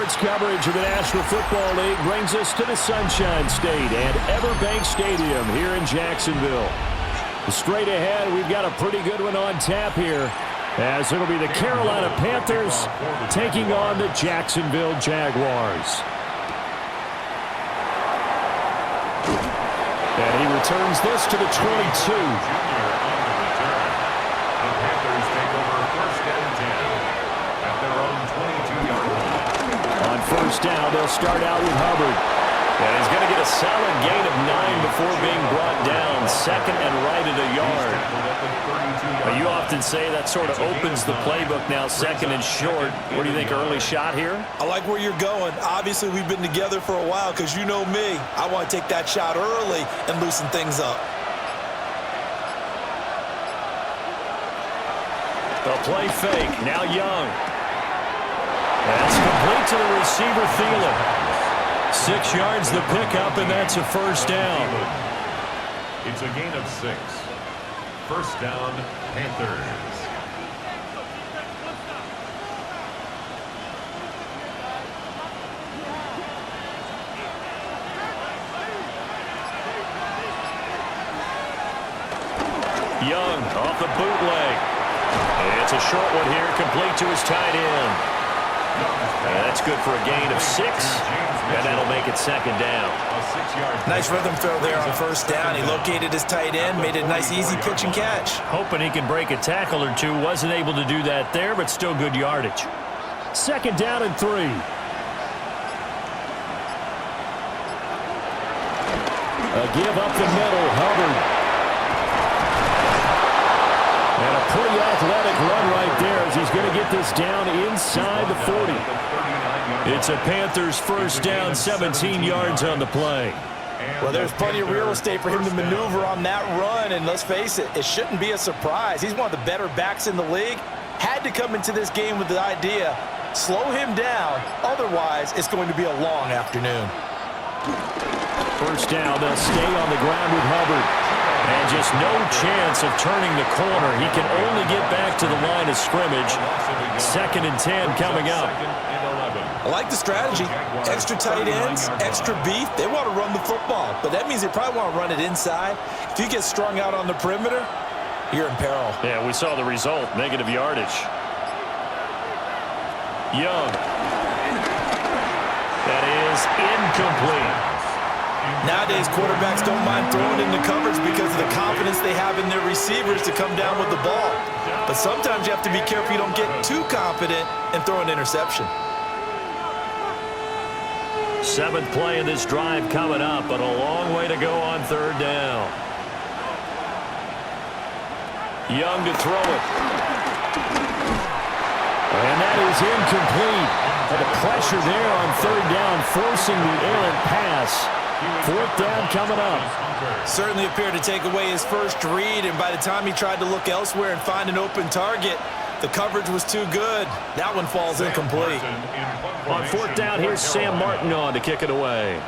sports coverage of the National Football League brings us to the Sunshine State and Everbank Stadium here in Jacksonville. Straight ahead, we've got a pretty good one on tap here, as it'll be the Carolina Panthers taking on the Jacksonville Jaguars. And he returns this to the 22. First down, they'll start out with Hubbard. And he's going to get a solid gain of 9 before being brought down. Second and right at a yard. But you often say that sort of opens the playbook now, second and short. What do you think, early shot here? I like where you're going. Obviously, we've been together for a while because you know me. I want to take that shot early and loosen things up. They'll play fake. Now Young. That's complete to the receiver, Thielen. 6 yards the pickup, and that's a first down. It's a gain of 6. First down, Panthers. Young off the bootleg. It's a short one here, complete to his tight end. That's good for a gain of 6, and that'll make it second down. Nice rhythm throw there on first down. He located his tight end, made it a nice easy pitch and catch. Hoping he can break a tackle or two. Wasn't able to do that there, but still good yardage. Second down and 3. A give up the middle, Hubbard. And a pretty athletic run right there as he's going to get this down inside the 40. It's a Panthers first down, 17 yards on the play. Well, there's plenty of real estate for him to maneuver on that run, and let's face it, it shouldn't be a surprise. He's one of the better backs in the league. Had to come into this game with the idea, slow him down, otherwise it's going to be a long afternoon. First down, they'll stay on the ground with Hubbard. And just no chance of turning the corner. He can only get back to the line of scrimmage. Second and 10 coming up. I like the strategy. Extra tight ends, extra beef. They want to run the football, but that means they probably want to run it inside. If you get strung out on the perimeter, you're in peril. Yeah, we saw the result. Negative yardage. Young. That is incomplete. Nowadays, quarterbacks don't mind throwing into coverage because of the confidence they have in their receivers to come down with the ball. But sometimes you have to be careful you don't get too confident and throw an interception. 7th play of this drive coming up, but a long way to go on third down. Young to throw it. And that is incomplete. And the pressure there on third down, forcing the errant pass. 4th down coming up. Certainly appeared to take away his first read, and by the time he tried to look elsewhere and find an open target, the coverage was too good. That one falls incomplete. On 4th down, here's Sam Martin on to kick it away.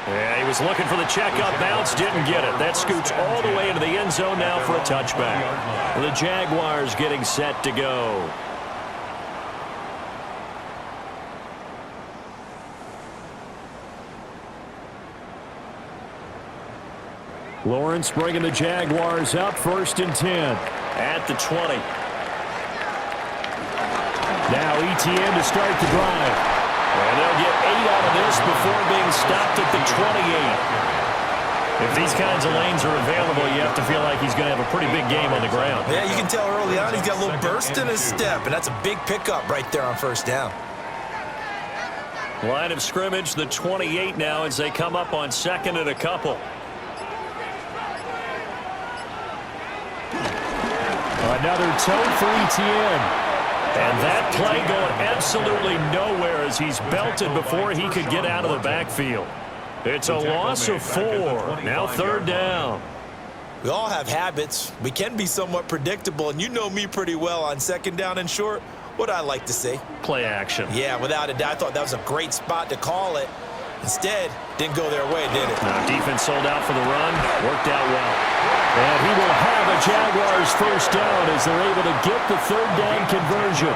Yeah, he was looking for the checkup bounce, didn't get it. That scoots all the way into the end zone now for a touchback. The Jaguars getting set to go. Lawrence bringing the Jaguars up, 1st and 10 at the 20. Now ETN to start the drive. And they'll get 8 out of this before being stopped at the 28. If these kinds of lanes are available, you have to feel like he's going to have a pretty big game on the ground. Yeah, you can tell early on he's got a little burst in his step, and that's a big pickup right there on first down. Line of scrimmage, the 28 now as they come up on 2nd and a couple. Another toe for ETN. And that play going absolutely nowhere as he's belted before he could get out of the backfield. It's a loss of 4. Now 3rd down. We all have habits. We can be somewhat predictable, and you know me pretty well on 2nd down and short. What I like to say? Play action. Yeah, without a doubt. I thought that was a great spot to call it. Instead, didn't go their way, did it? No, defense sold out for the run. Worked out well. And he will have a Jaguars first down as they're able to get the third down conversion.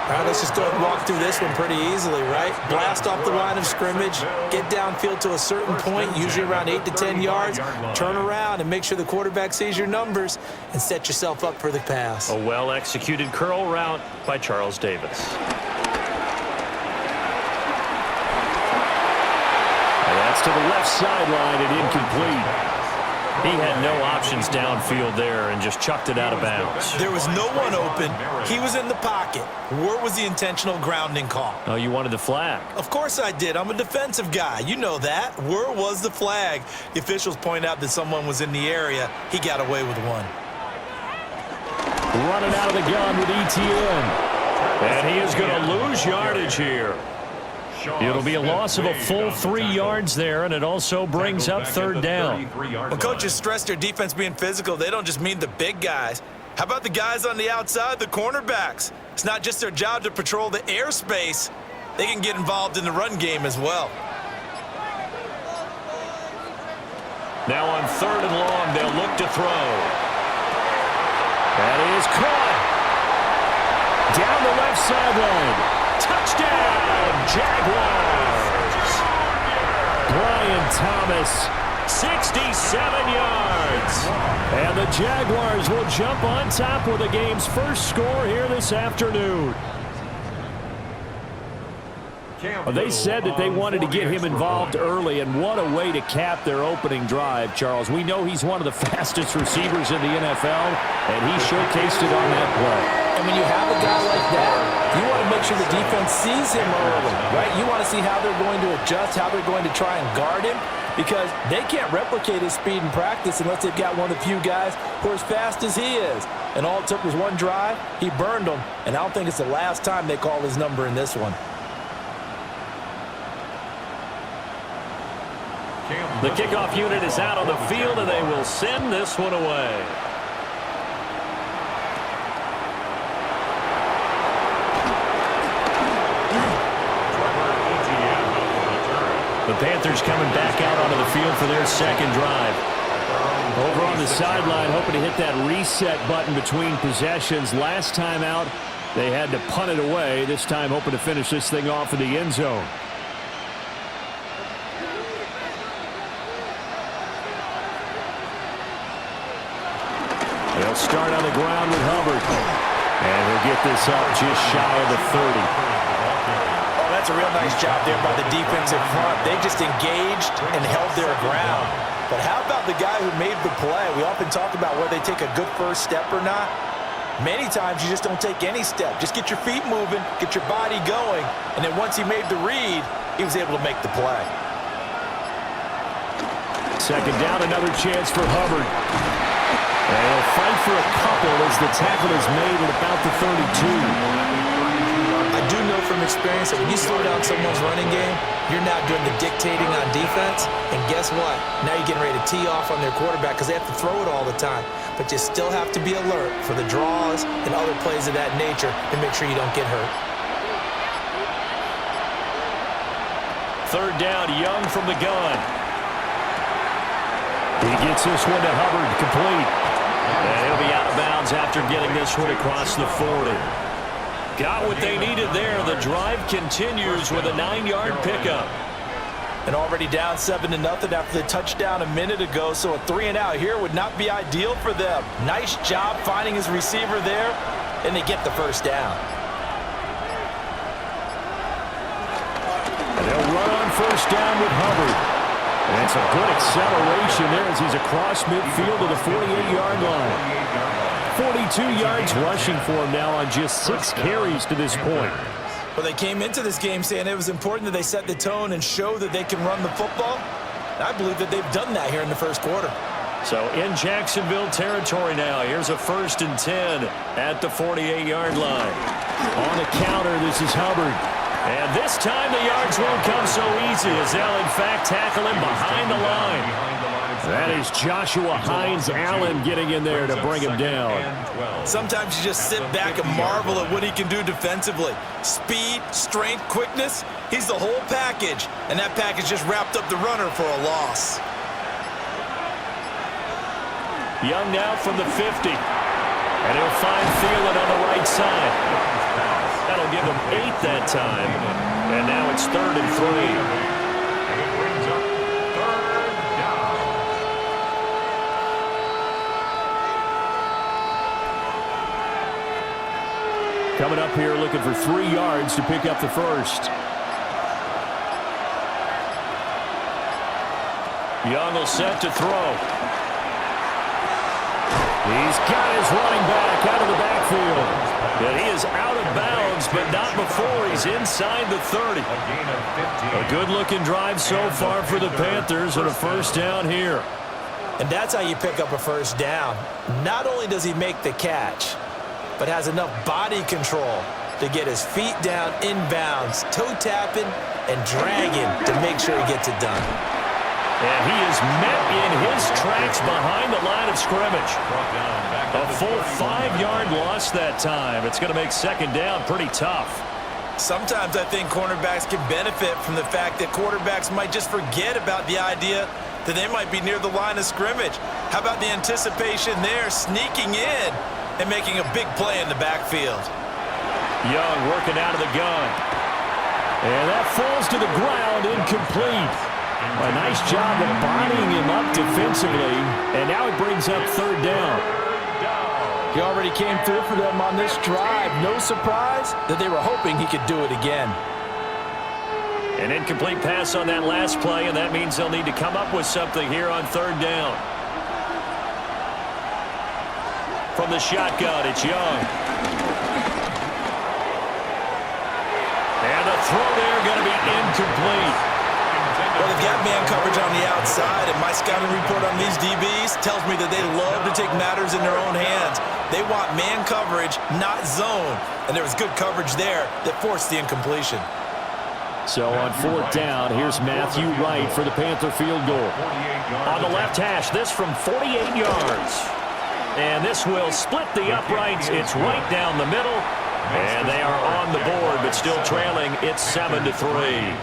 All right, let's just go ahead and walk through this one pretty easily, right? Blast off the line of scrimmage, get downfield to a certain point, usually around 8 to 10 yards, turn around and make sure the quarterback sees your numbers and set yourself up for the pass. A well-executed curl route by Charles Davis. And that's to the left sideline and incomplete. He had no options downfield there and just chucked it out of bounds. There was no one open. He was in the pocket. Where was the intentional grounding call? Oh, you wanted the flag. Of course I did. I'm a defensive guy. You know that. Where was the flag? The officials point out that someone was in the area. He got away with one. Running out of the gun with ETN. And he is going to lose yardage here. It'll be a loss of a full 3 yards there, and it also brings up third down. When coaches stress their defense being physical, they don't just mean the big guys. How about the guys on the outside, the cornerbacks? It's not just their job to patrol the airspace. They can get involved in the run game as well. Now on third and long, they'll look to throw. That is caught. Down the left sideline. Touchdown, Jaguars. Brian Thomas, 67 yards. And the Jaguars will jump on top with the game's first score here this afternoon. They said that they wanted to get him involved early, and what a way to cap their opening drive, Charles. We know he's one of the fastest receivers in the NFL, and he showcased it on that play. And when you have a guy like that, you want to make sure the defense sees him early, right? You want to see how they're going to adjust, how they're going to try and guard him, because they can't replicate his speed in practice unless they've got one of the few guys who are as fast as he is. And all it took was one drive. He burned them, and I don't think it's the last time they call his number in this one. The kickoff unit is out on the field, and they will send this one away. The Panthers coming back out onto the field for their second drive. Over on the sideline, hoping to hit that reset button between possessions. Last time out, they had to punt it away. This time, hoping to finish this thing off in the end zone. They'll start on the ground with Hubbard. And he'll get this up just shy of the 30. Oh, that's a real nice job there by the defensive front. They just engaged and held their ground. But how about the guy who made the play? We often talk about whether they take a good first step or not. Many times you just don't take any step. Just get your feet moving, get your body going, and then once he made the read, he was able to make the play. Second down, another chance for Hubbard. And he'll fight for a couple as the tackle is made at about the 32. I do know from experience that when you slow down someone's running game, you're now doing the dictating on defense. And guess what? Now you're getting ready to tee off on their quarterback because they have to throw it all the time. But you still have to be alert for the draws and other plays of that nature and make sure you don't get hurt. Third down, Young from the gun. He gets this one to Hubbard, complete. And he'll be out of bounds after getting this one across the 40. Got what they needed there. The drive continues with a 9-yard pickup. And already down 7-0 after the touchdown a minute ago, so a 3-and-out here would not be ideal for them. Nice job finding his receiver there, and they get the first down. And they'll run on first down with Hubbard. And it's a good acceleration there as he's across midfield to the 48-yard line. 42 yards rushing for him now on just 6 carries to this point. Well, they came into this game saying it was important that they set the tone and show that they can run the football. And I believe that they've done that here in the first quarter. So in Jacksonville territory now. Here's a 1st and 10 at the 48-yard line. On the counter, this is Hubbard. And this time the yards won't come so easy as they'll in fact tackle him behind the line. That is Joshua Hines Allen getting in there to bring him down. Sometimes you just sit back and marvel at what he can do defensively. Speed, strength, quickness, he's the whole package. And that package just wrapped up the runner for a loss. Young now from the 50. And he'll find Thielen on the right side. That'll give him 8 that time. And now it's 3rd and 3. And it brings up 3rd down. Coming up here looking for 3 yards to pick up the first. Young will set to throw. He's got his running back out of the backfield. And he is out of bounds, but not before he's inside the 30. A gain of 15. A good-looking drive so far for the Panthers and a first down here. And that's how you pick up a first down. Not only does he make the catch, but has enough body control to get his feet down inbounds, toe tapping and dragging to make sure he gets it done. And he is met in his tracks behind the line of scrimmage. A full 5-yard loss that time. It's going to make second down pretty tough. Sometimes I think cornerbacks can benefit from the fact that quarterbacks might just forget about the idea that they might be near the line of scrimmage. How about the anticipation there, sneaking in and making a big play in the backfield? Young working out of the gun. And that falls to the ground, incomplete. A nice job of bodying him up defensively, and now it brings up 3rd down. He already came through for them on this drive. No surprise that they were hoping he could do it again. An incomplete pass on that last play, and that means they'll need to come up with something here on 3rd down. From the shotgun, it's Young. And the throw there going to be incomplete. Well, they've got man coverage on the outside, and my scouting report on these DBs tells me that they love to take matters in their own hands. They want man coverage, not zone. And there was good coverage there that forced the incompletion. So on 4th down, here's Matthew Wright for the Panther field goal. On the left hash, this from 48 yards. And this will split the uprights. It's right down the middle. And they are on the board, but still trailing. It's 7-3.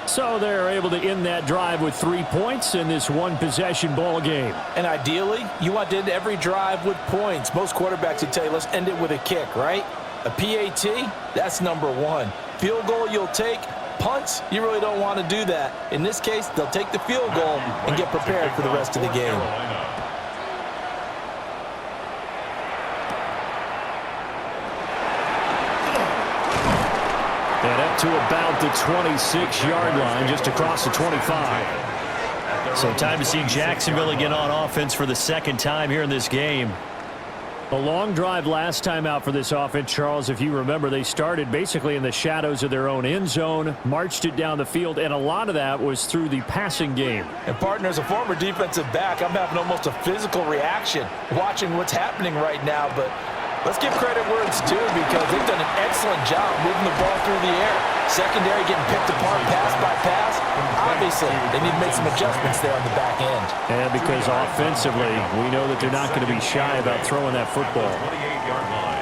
So they're able to end that drive with 3 points in this one-possession ball game. And ideally, you want to end every drive with points. Most quarterbacks would tell you, let's end it with a kick, right? A PAT, that's number 1. Field goal you'll take. Punts, you really don't want to do that. In this case, they'll take the field goal and get prepared for the rest of the game. And up to about the 26-yard line, just across the 25. So time to see Jacksonville again on offense for the second time here in this game. A long drive last time out for this offense, Charles. If you remember, they started basically in the shadows of their own end zone, marched it down the field, and a lot of that was through the passing game. And, partner, as a former defensive back, I'm having almost a physical reaction watching what's happening right now. But let's give credit where it's due because they've done an excellent job moving the ball through the air. Secondary getting picked apart pass by pass. Obviously, they need to make some adjustments there on the back end. And because offensively, we know that they're not going to be shy about throwing that football.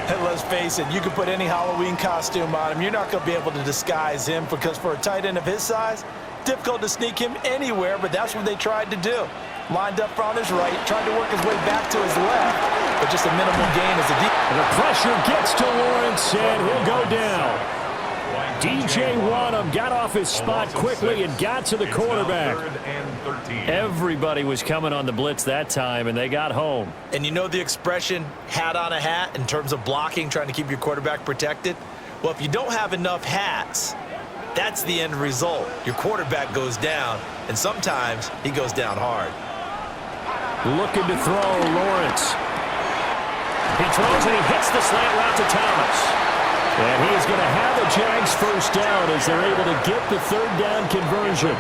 And let's face it, you can put any Halloween costume on him. You're not going to be able to disguise him because for a tight end of his size, difficult to sneak him anywhere, but that's what they tried to do. Lined up on his right, tried to work his way back to his left, but just a minimal gain as a deep. And the pressure gets to Lawrence, and he'll go down. DJ Wanham got off his spot quickly and got to the quarterback. Everybody was coming on the blitz that time, and they got home. And you know the expression, hat on a hat, in terms of blocking, trying to keep your quarterback protected? Well, if you don't have enough hats, that's the end result. Your quarterback goes down, and sometimes he goes down hard. Looking to throw, Lawrence. He throws and he hits the slant route to Thomas. And he is going to have the Jags first down as they're able to get the 3rd down conversion.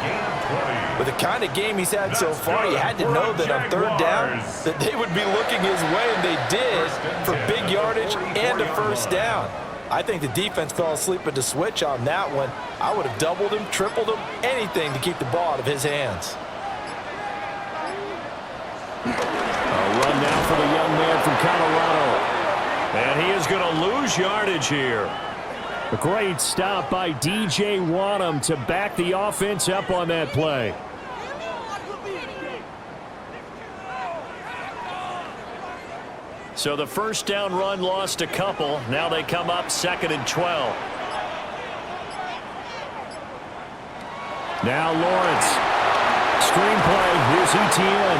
With the kind of game he's had so far, you had to know that on 3rd down that they would be looking his way, and they did for big yardage and a first down. I think the defense fell asleep at the switch on that one. I would have doubled him, tripled him, anything to keep the ball out of his hands. from Colorado. And he is going to lose yardage here. A great stop by DJ Wadham to back the offense up on that play. So the first down run lost a couple. Now they come up 2nd and 12. Now Lawrence. Screenplay. Here's ETN.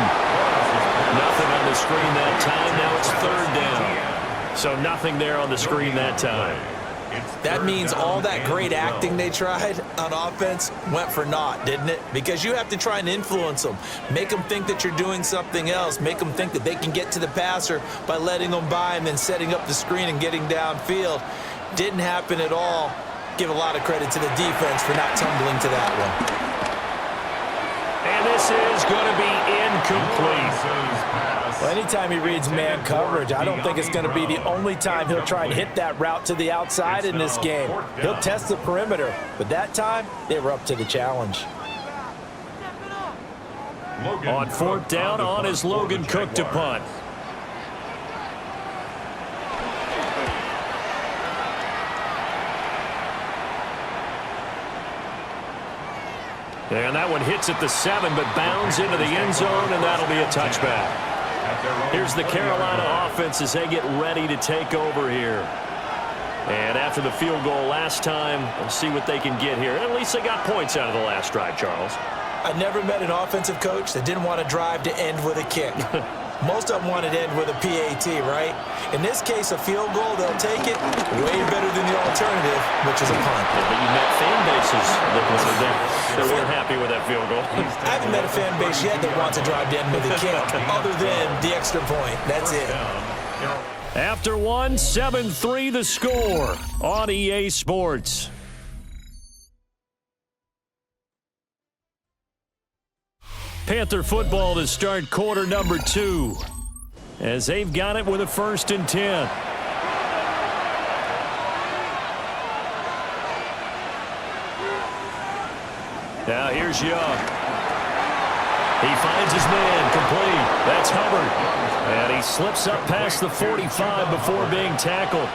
Nothing on the screen that time. Now it's 3rd down. So nothing there on the screen that time. That means all that great acting they tried on offense went for naught, didn't it? Because you have to try and influence them. Make them think that you're doing something else. Make them think that they can get to the passer by letting them by and then setting up the screen and getting downfield. Didn't happen at all. Give a lot of credit to the defense for not tumbling to that one. And this is going to be incomplete. Well, anytime he reads man coverage, I don't think it's going to be the only time he'll try and hit that route to the outside in this game. He'll test the perimeter, but that time, they were up to the challenge. On 4th down, on is Logan Cook to punt. And that one hits at the 7, but bounds into the end zone, and that'll be a touchback. Here's the Carolina offense as they get ready to take over here. And after the field goal last time, we'll see what they can get here. At least they got points out of the last drive, Charles. I never met an offensive coach that didn't want to drive to end with a kick. Most of them wanted to end with a PAT, right? In this case, a field goal, they'll take it way better than the alternative, which is a punt. Yeah, but you met fan bases that weren't happy with that field goal. I haven't met a fan base yet that wants to drive to end with a kick, other than the extra point. That's it. After 1, 7-3 the score on EA Sports. Panther football to start quarter number 2 as they've got it with a 1st and 10. Now here's Young. He finds his man complete. That's Hubbard. And he slips up past the 45 before being tackled.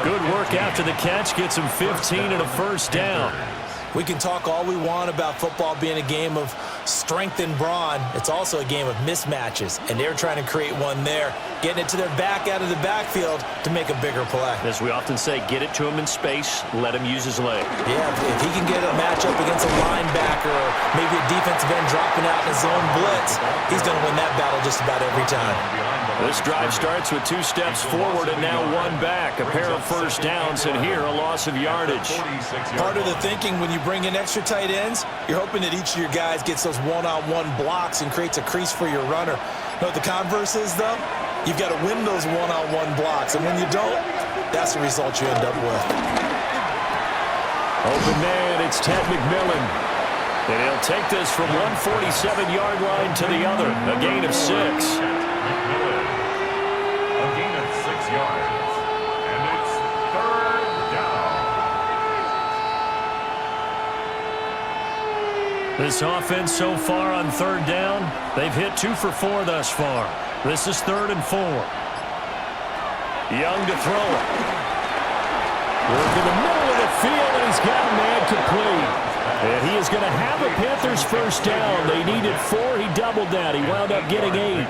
Good work after the catch. Gets him 15 and a 1st down. We can talk all we want about football being a game of strength and brawn. It's also a game of mismatches, and they're trying to create one there, getting it to their back out of the backfield to make a bigger play. As we often say, get it to him in space, let him use his leg. Yeah, if he can get a matchup against a linebacker or maybe a defensive end dropping out in a zone blitz, he's going to win that battle just about every time. This drive starts with 2 steps forward and now 1 back. A pair of 1st downs, and here a loss of yardage. Part of the thinking when you bring in extra tight ends, you're hoping that each of your guys gets those one-on-one blocks and creates a crease for your runner. You know what the converse is, though? You've got to win those one-on-one blocks, and when you don't, that's the result you end up with. Open man, it's Ted McMillan. And he'll take this from 147-yard line to the other. A gain of 6. A gain of 6 yards. And it's 3rd down. This offense so far on 3rd down, they've hit 2 for 4 thus far. This is 3rd and 4. Young to throw it. Work in the middle of the field, and he's got a man complete. And he is going to have a Panthers 1st down. They needed 4. He doubled that. He wound up getting 8.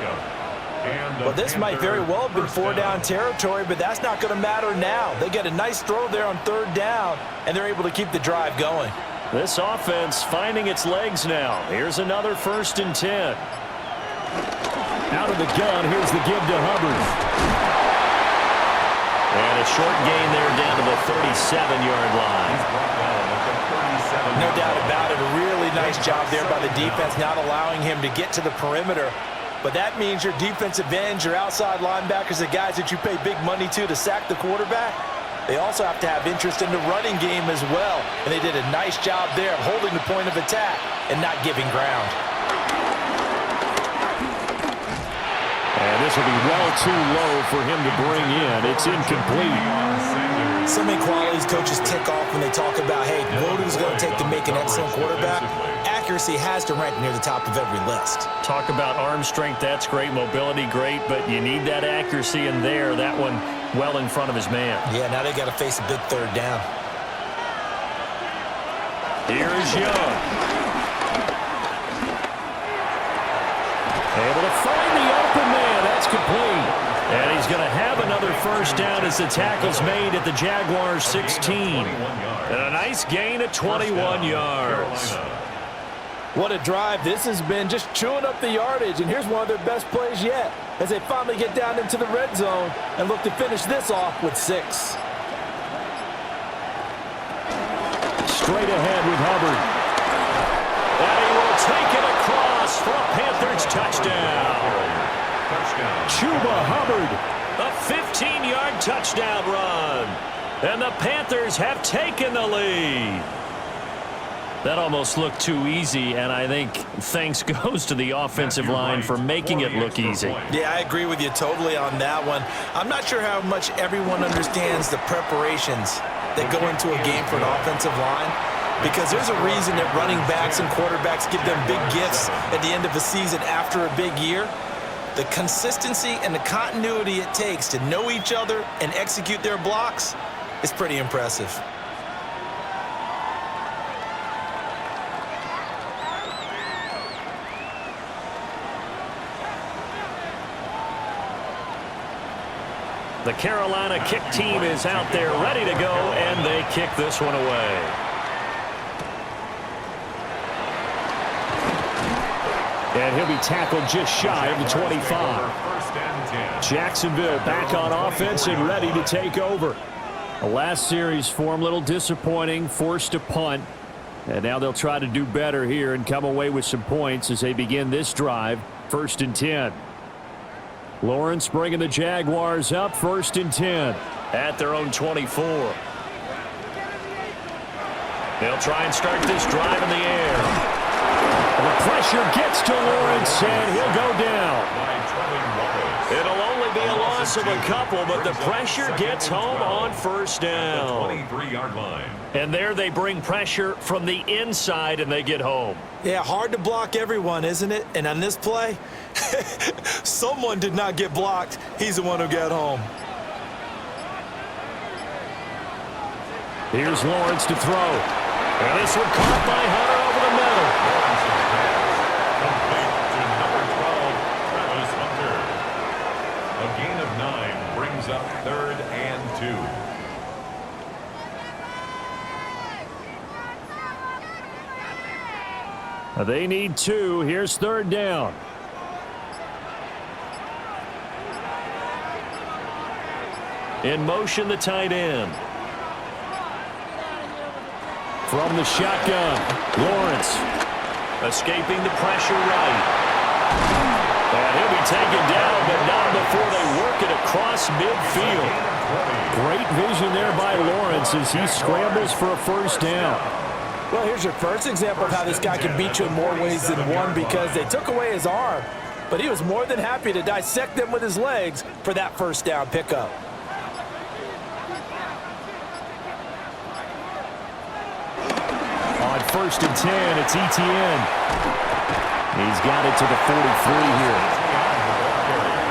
Well, this might very well have been 4-down territory, but that's not going to matter now. They get a nice throw there on 3rd down, and they're able to keep the drive going. This offense finding its legs now. Here's another 1st and 10. Out of the gun, here's the give to Hubbard. And a short gain there down to the 37-yard line. No doubt about it. A really nice job there by the defense, not allowing him to get to the perimeter. But that means your defensive ends, your outside linebackers, the guys that you pay big money to sack the quarterback, they also have to have interest in the running game as well. And they did a nice job there of holding the point of attack and not giving ground. And this will be well too low for him to bring in. It's incomplete. So many qualities coaches tick off when they talk about, hey, what it was going to take to make an excellent quarterback. accuracy has to rank near the top of every list. Talk about arm strength, that's great. Mobility, great, but you need that accuracy in there. That one well in front of his man. Yeah, now they got to face a big third down. Here's Young. Able to find the open man. That's complete. And he's going to have another first down as the tackle's made at the Jaguars 16. And a nice gain of 21 yards. What a drive this has been, just chewing up the yardage. And here's one of their best plays yet as they finally get down into the red zone and look to finish this off with 6. Straight ahead with Hubbard. And he will take it across for a Panthers touchdown. Chuba Hubbard. A 15-yard touchdown run. And the Panthers have taken the lead. That almost looked too easy, and I think thanks goes to the offensive line for making it look easy. Yeah, I agree with you totally on that one. I'm not sure how much everyone understands the preparations that go into a game for an offensive line, because there's a reason that running backs and quarterbacks give them big gifts at the end of the season after a big year. The consistency and the continuity it takes to know each other and execute their blocks is pretty impressive. The Carolina kick team is out there ready to go, and they kick this one away. And he'll be tackled just shy of the 25. Jacksonville back on offense and ready to take over. The last series for him, a little disappointing, forced to punt. And now they'll try to do better here and come away with some points as they begin this drive, 1st and 10. Lawrence bringing the Jaguars up, 1st and 10. At their own 24. They'll try and start this drive in the air. The pressure gets to Lawrence, and he'll go down. It'll only be a loss of a couple, but the pressure gets home on 1st down. 23-yard line. And there they bring pressure from the inside, and they get home. Yeah, hard to block everyone, isn't it? And on this play, someone did not get blocked. He's the one who got home. Here's Lawrence to throw. And this one caught by Hunter over the middle. Complete to number 12, Travis Hunter. A gain of 9 brings up 3rd and 2. They need 2. Here's 3rd down. In motion, the tight end. From the shotgun, Lawrence. Escaping the pressure right. And he'll be taken down, but not before they work it across midfield. Great vision there by Lawrence as he scrambles for a 1st down. Well, here's your first example of how this guy can beat you in more ways than one, because they took away his arm, but he was more than happy to dissect them with his legs for that 1st down pickup. On 1st and 10, it's Etienne. He's got it to the 43 here.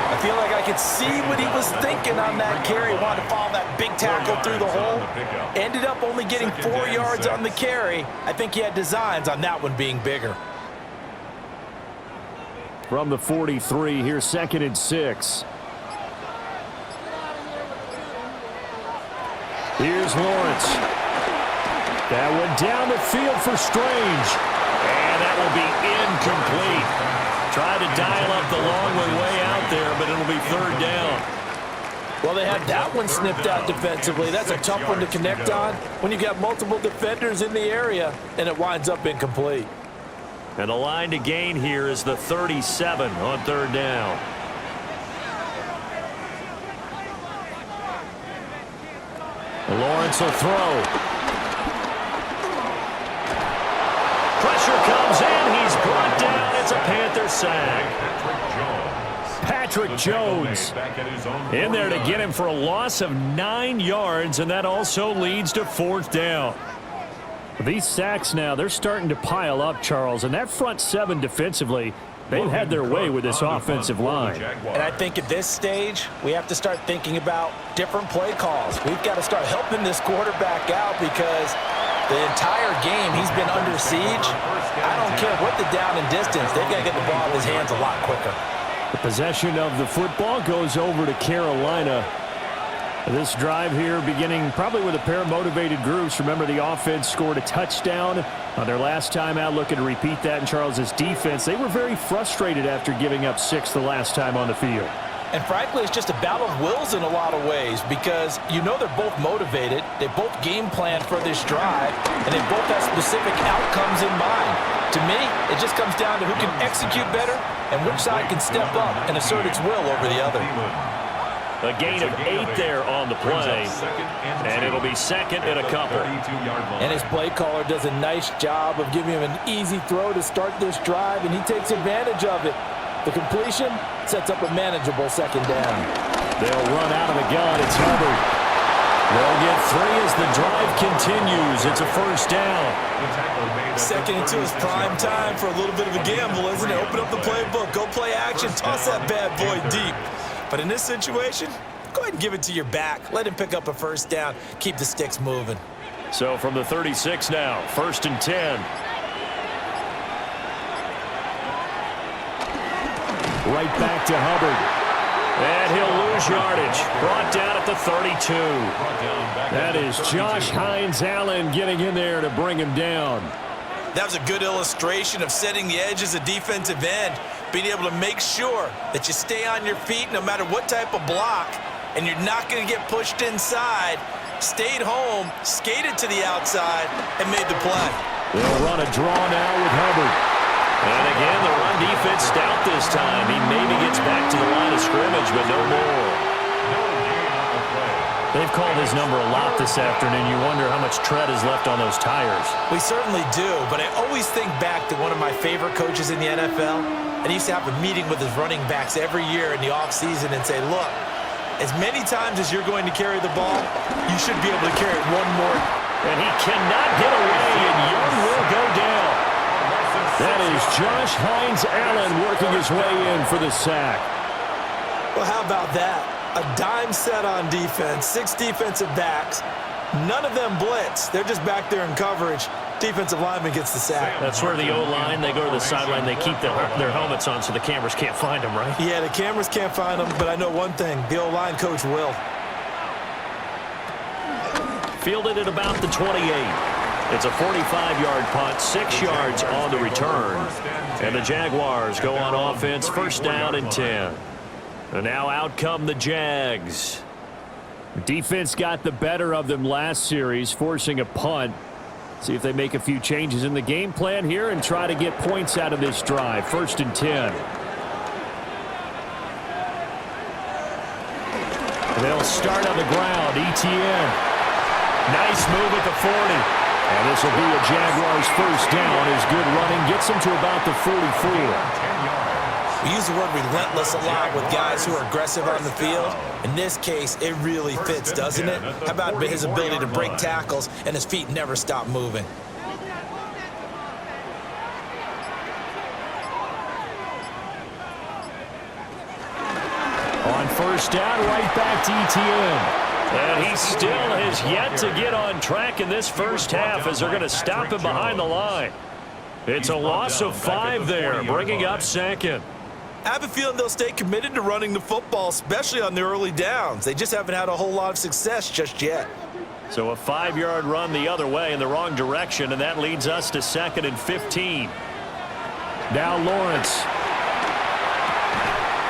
I feel like I could see what he was thinking on that carry. Wanted to follow that big tackle through the hole. Ended up only getting 4 yards on the carry. I think he had designs on that one being bigger. From the 43, here's 2nd and 6. Here's Lawrence. That one down the field for Strange. And that will be incomplete. Try to dial up the long one way out there, but it'll be 3rd down. Well, they had that one snipped out defensively. That's a tough one to connect on when you got multiple defenders in the area, and it winds up incomplete. And the line to gain here is the 37 on 3rd down. Lawrence will throw. Pressure comes in. He's brought down. It's a Panther sack. Patrick Jones in there to get him for a loss of 9 yards, and that also leads to 4th down. These sacks now, they're starting to pile up, Charles, and that front seven defensively, they've had their way with this offensive line. And I think at this stage, we have to start thinking about different play calls. We've got to start helping this quarterback out because the entire game he's been under siege. I don't care what the down and distance. They've got to get the ball in his hands a lot quicker. The possession of the football goes over to Carolina. This drive here beginning probably with a pair of motivated groups. Remember, the offense scored a touchdown on their last time out, looking to repeat that in Charles's defense. They were very frustrated after giving up 6 the last time on the field. And frankly, it's just a battle of wills in a lot of ways because you know they're both motivated. They both game planned for this drive, and they both have specific outcomes in mind. To me, it just comes down to who can execute better and which side can step up and assert its will over the other. A gain of 8 there on the play, and it'll be second and a couple. And his play caller does a nice job of giving him an easy throw to start this drive, and he takes advantage of it. The completion sets up a manageable second down. They'll run out of the gun. It's Hubbard. They'll get 3 as the drive continues. It's a first down. Second into his prime time for a little bit of a gamble, isn't it? Open up the playbook, go play action, toss that bad boy deep. But in this situation, go ahead and give it to your back. Let him pick up a first down. Keep the sticks moving. So from the 36 now, 1st and 10. Right back to Hubbard. And he'll lose yardage. Brought down at the 32. That is Josh Hines-Allen getting in there to bring him down. That was a good illustration of setting the edge as a defensive end, being able to make sure that you stay on your feet no matter what type of block, and you're not going to get pushed inside. Stayed home, skated to the outside, and made the play. They'll run a draw now with Hubbard. And again, the run defense stout this time. He maybe gets back to the line of scrimmage, but no more. They've called his number a lot this afternoon. You wonder how much tread is left on those tires. We certainly do, but I always think back to one of my favorite coaches in the NFL, and he used to have a meeting with his running backs every year in the offseason and say, look, as many times as you're going to carry the ball, you should be able to carry it one more. And he cannot get away, and Young will go down. That is Josh Hines-Allen working his way in for the sack. Well, how about that? A dime set on defense, 6 defensive backs. None of them blitz. They're just back there in coverage. Defensive lineman gets the sack. That's where the O-line, they go to the sideline, they keep their helmets on so the cameras can't find them, right? Yeah, the cameras can't find them, but I know one thing. The O-line coach will. Fielded at about the 28. It's a 45-yard punt, 6 yards on the return. And the Jaguars go on offense, 1st down and 10. And now out come the Jags. Defense got the better of them last series, forcing a punt. See if they make a few changes in the game plan here and try to get points out of this drive. 1st and 10. They'll start on the ground. Etienne. Nice move at the 40. And this will be a Jaguars 1st down. His good running gets him to about the 44. We use the word relentless a lot with guys who are aggressive on the field. In this case, it really fits, doesn't it? How about his ability to break tackles and his feet never stop moving? On 1st down, right back to Etienne. And he still has yet to get on track in this first half as they're going to stop him behind the line. It's a loss of 5 there, bringing up 2nd. I have a feeling they'll stay committed to running the football, especially on the early downs. They just haven't had a whole lot of success just yet. So a 5-yard run the other way in the wrong direction, and that leads us to 2nd and 15. Now Lawrence.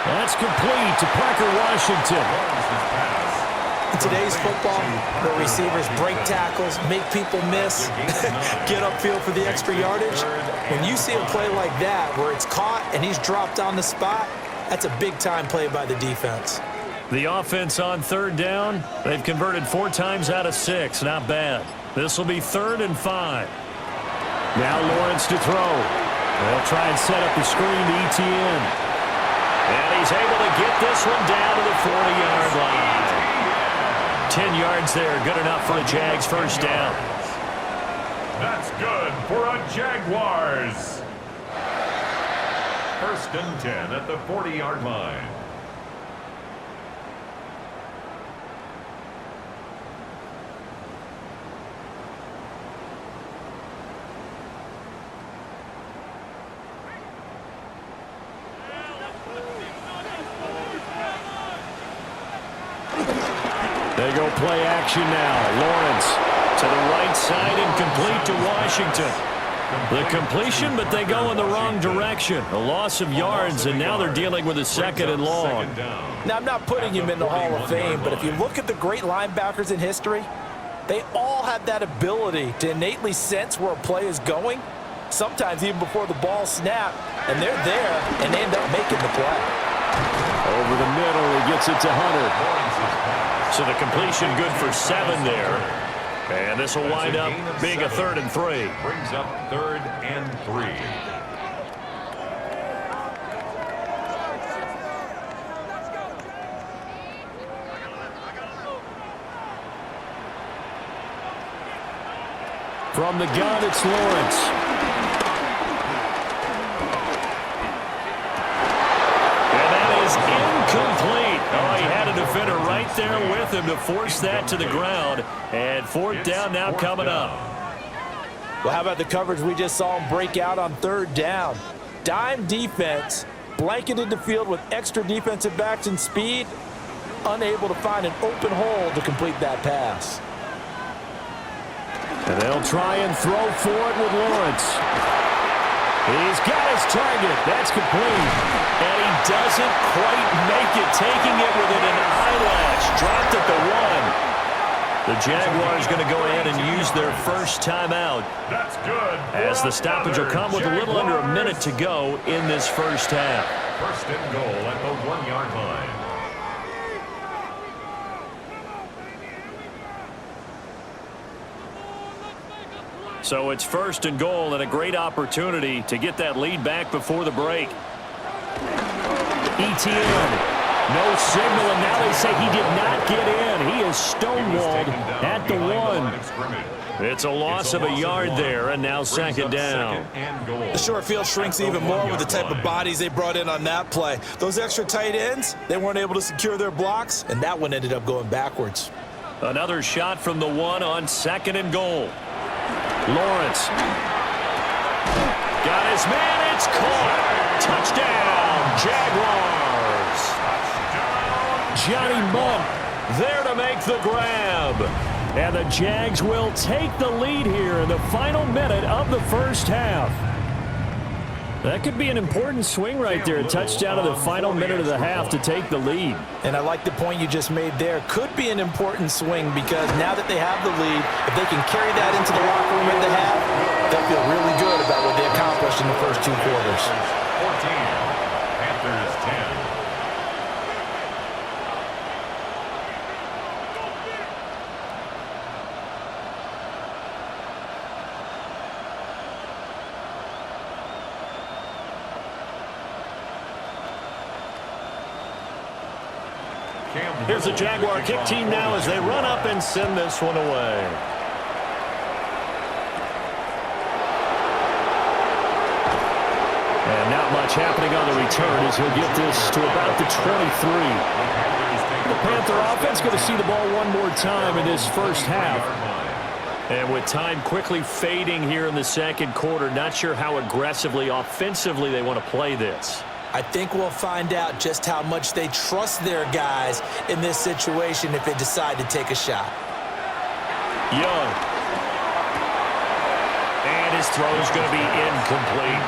That's complete to Parker Washington. In today's football, where receivers break tackles, make people miss, get upfield for the extra yardage, when you see a play like that where it's caught and he's dropped on the spot, that's a big-time play by the defense. The offense on 3rd down, they've converted 4 times out of 6. Not bad. This will be 3rd and 5. Now Lawrence to throw. They'll try and set up the screen to Etienne. And he's able to get this one down to the 40-yard line. 10 yards there, good enough for a Jags 1st down. That's good for a Jaguars. 1st and 10 at the 40-yard line. They go play action now. Lawrence to the right side and complete to Washington. The completion, but they go in the wrong direction. A loss of yards, and now they're dealing with a 2nd and long. Now, I'm not putting him in the Hall of Fame, but if you look at the great linebackers in history, they all have that ability to innately sense where a play is going, sometimes even before the ball snapped, and they're there, and they end up making the play. Over the middle, he gets it to Hunter. So the completion good for 7 there. And this will wind up being a 3rd and 3. Brings up 3rd and 3. From the gun, it's Lawrence. And that is incomplete. Oh, he had a defender right there with him to force that to the ground. And 4th down now coming up. Well, how about the coverage we just saw him break out on 3rd down? Dime defense, blanketed the field with extra defensive backs and speed, unable to find an open hole to complete that pass. And they'll try and throw for it with Lawrence. He's got his target. That's complete. And he doesn't quite make it, taking it within an eyelash. Dropped at the 1. The Jaguars going to go ahead and use their first timeout. That's good. As the stoppage will come with a little under a minute to go in this first half. 1st and goal at the 1-yard line. So it's 1st and goal, and a great opportunity to get that lead back before the break. ETN. No signal, and now they say he did not get in. He is stonewalled at the 1. It's a loss of a yard there, and now 2nd down. The short field shrinks even more with the type of bodies they brought in on that play. Those extra tight ends, they weren't able to secure their blocks, and that one ended up going backwards. Another shot from the 1 on 2nd and goal. Lawrence. Got his man. It's caught. Touchdown, Jaguars. Johnny Munt there to make the grab. And the Jags will take the lead here in the final minute of the first half. That could be an important swing right there. A touchdown in the final minute of the half to take the lead. And I like the point you just made there. Could be an important swing because now that they have the lead, if they can carry that into the locker room at the half, they'll feel really good about what they accomplished in the first 2 quarters. 14. Panthers 10. Here's the Jaguar kick team now as they run up and send this one away. And not much happening on the return as he'll get this to about the 23. The Panther offense going to see the ball one more time in this first half. And with time quickly fading here in the 2nd quarter, not sure how aggressively, offensively they want to play this. I think we'll find out just how much they trust their guys in this situation if they decide to take a shot. Young. And his throw is going to be incomplete.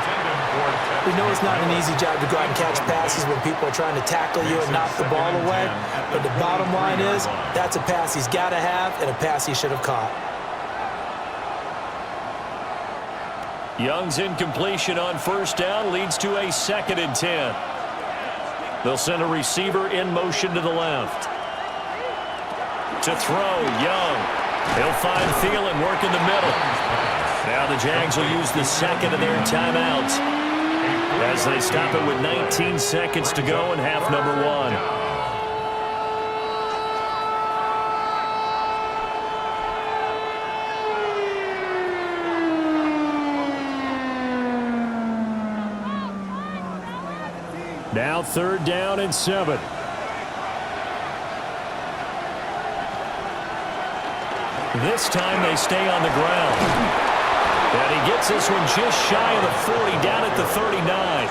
We know it's not an easy job to go out and catch passes when people are trying to tackle you and knock the ball away. But the bottom line is that's a pass he's got to have and a pass he should have caught. Young's incompletion on 1st down leads to a 2nd and 10. They'll send a receiver in motion to the left. To throw, Young. He'll find Thielen work in the middle. Now the Jags will use the 2nd of their timeouts as they stop it with 19 seconds to go in half number 1. Now 3rd down and 7. This time they stay on the ground. And he gets this one just shy of the 40, down at the 39.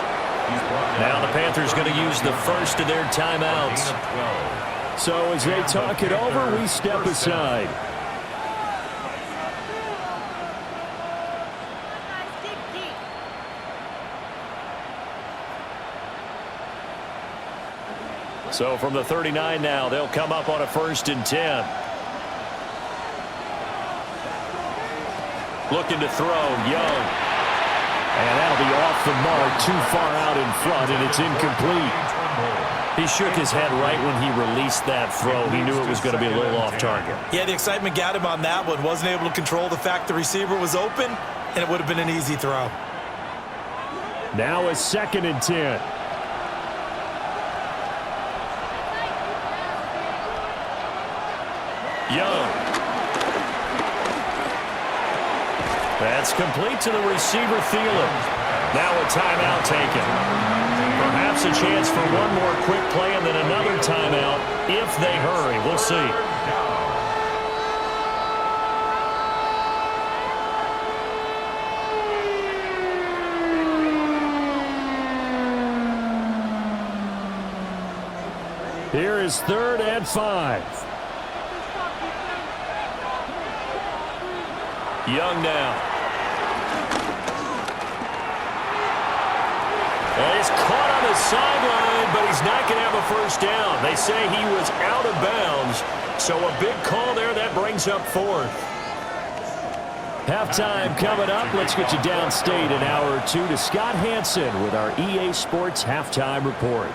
Now the Panthers going to use the first of their timeouts. So as they talk it over, we step aside. So from the 39 now, they'll come up on a 1st and 10. Looking to throw, Young. And that'll be off the mark, too far out in front, and it's incomplete. He shook his head right when he released that throw. He knew it was going to be a little off target. Yeah, the excitement got him on that one. Wasn't able to control the fact the receiver was open, and it would have been an easy throw. Now a 2nd and 10. Young. That's complete to the receiver, Thielen. Now a timeout taken. Perhaps a chance for one more quick play and then another timeout if they hurry. We'll see. Here is 3rd and 5. Young now. And he's caught on the sideline, but he's not going to have a 1st down. They say he was out of bounds, so a big call there. That brings up 4th. Halftime coming up. Let's get you downstate an hour or two to Scott Hansen with our EA Sports Halftime Report.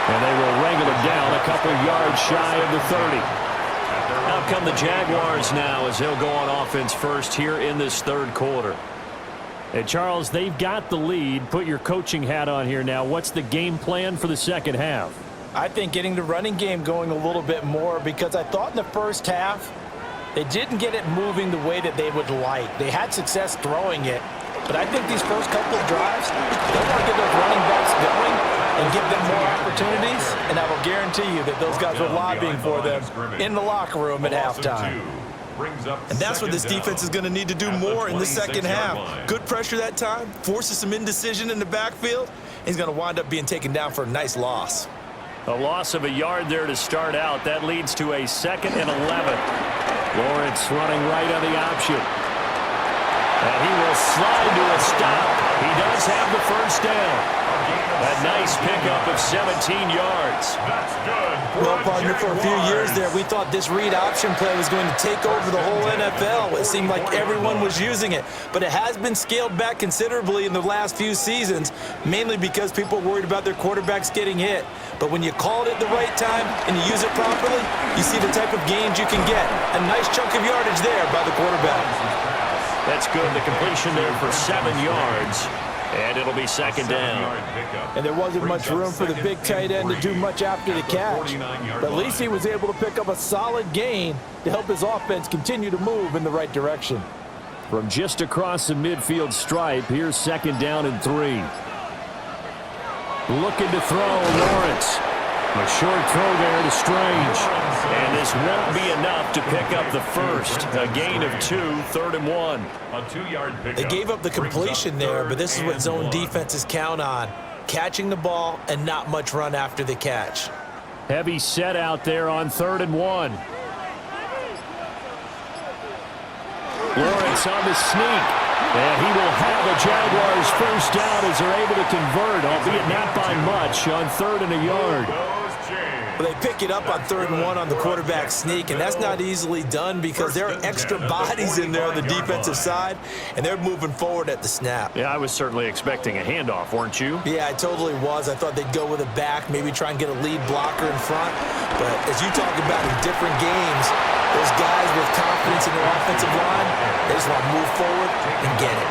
And they will wrangle him down a couple yards shy of the 30. Out come the Jaguars now as they'll go on offense first here in this 3rd quarter. And Charles, they've got the lead. Put your coaching hat on here now. What's the game plan for the 2nd half? I think getting the running game going a little bit more, because I thought in the 1st half they didn't get it moving the way that they would like. They had success throwing it, but I think these first couple of drives, they want to get those running backs going and give them more opportunities, and I will guarantee you that those guys were lobbying for them in the locker room at halftime. And that's what this defense is going to need to do more in the 2nd half. Good pressure that time, forces some indecision in the backfield, and he's going to wind up being taken down for a nice loss. A loss of a yard there to start out. That leads to a 2nd and 11. Lawrence running right on the option. And he will slide to a stop. He does have the 1st down. A nice pickup of 17 yards. That's good. Well, partner, for a few years there, we thought this read option play was going to take over the whole NFL. It seemed like everyone was using it, but it has been scaled back considerably in the last few seasons, mainly because people are worried about their quarterbacks getting hit. But when you call it at the right time and you use it properly, you see the type of gains you can get. A nice chunk of yardage there by the quarterback. That's good. The completion there for 7 yards. And it'll be 2nd down. And there wasn't much room for the big tight end to do much after the catch. But at least he was able to pick up a solid gain to help his offense continue to move in the right direction. From just across the midfield stripe, here's 2nd down and 3. Looking to throw, Lawrence. A short throw there to Strange. And this won't be enough to pick up the 1st. A gain of 2, 3rd and 1. A 2-yard pickup. They gave up the completion there, but this is what zone defenses count on. Catching the ball and not much run after the catch. Heavy set out there on 3rd and 1. Lawrence on the sneak. And he will have a Jaguars 1st down as they're able to convert, albeit not by much, on 3rd and a yard. Well, they pick it up on 3rd and 1 on the quarterback sneak, and that's not easily done because there are extra bodies in there on the defensive side, and they're moving forward at the snap. Yeah, I was certainly expecting a handoff, weren't you? Yeah, I totally was. I thought they'd go with a back, maybe try and get a lead blocker in front. But as you talk about in different games, those guys with confidence in their offensive line, they just want to move forward and get it.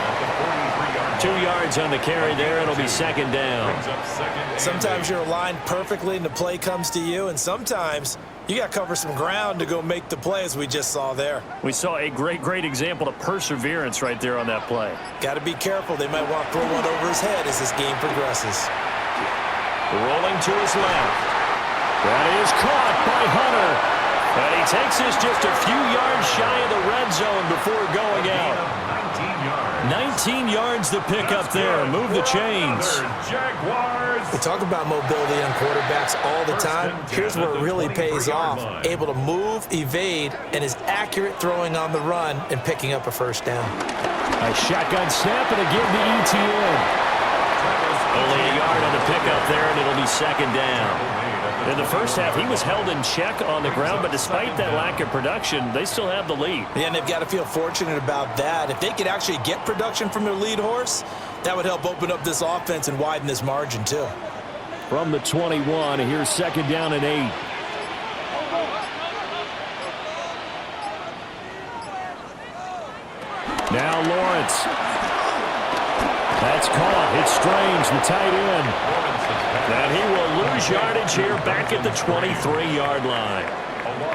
2 yards on the carry there. It'll be second down. Sometimes you're aligned perfectly and the play comes to you, and sometimes you got to cover some ground to go make the play, as we just saw there. We saw a great example of perseverance right there on that play. Got to be careful. They might want to throw one over his head as this game progresses. Rolling to his left. That is caught by Hunter. And he takes this just a few yards shy of the red zone before going out. 19 yards to pick up there. Move the chains. Jaguars. We talk about mobility on quarterbacks all the time. Here's where it really pays off. Able to move, evade, and is accurate throwing on the run and picking up a first down. A shotgun snap and again to ETN. Only a yard on the pickup there, and it'll be second down. In the first half, he was held in check on the ground, but despite that lack of production, they still have the lead. Yeah, and they've got to feel fortunate about that. If they could actually get production from their lead horse, that would help open up this offense and widen this margin too. From the 21, here's second down and 8. Now Lawrence. That's caught. It's Strange, the tight end. And he will lose yardage here back at the 23-yard line.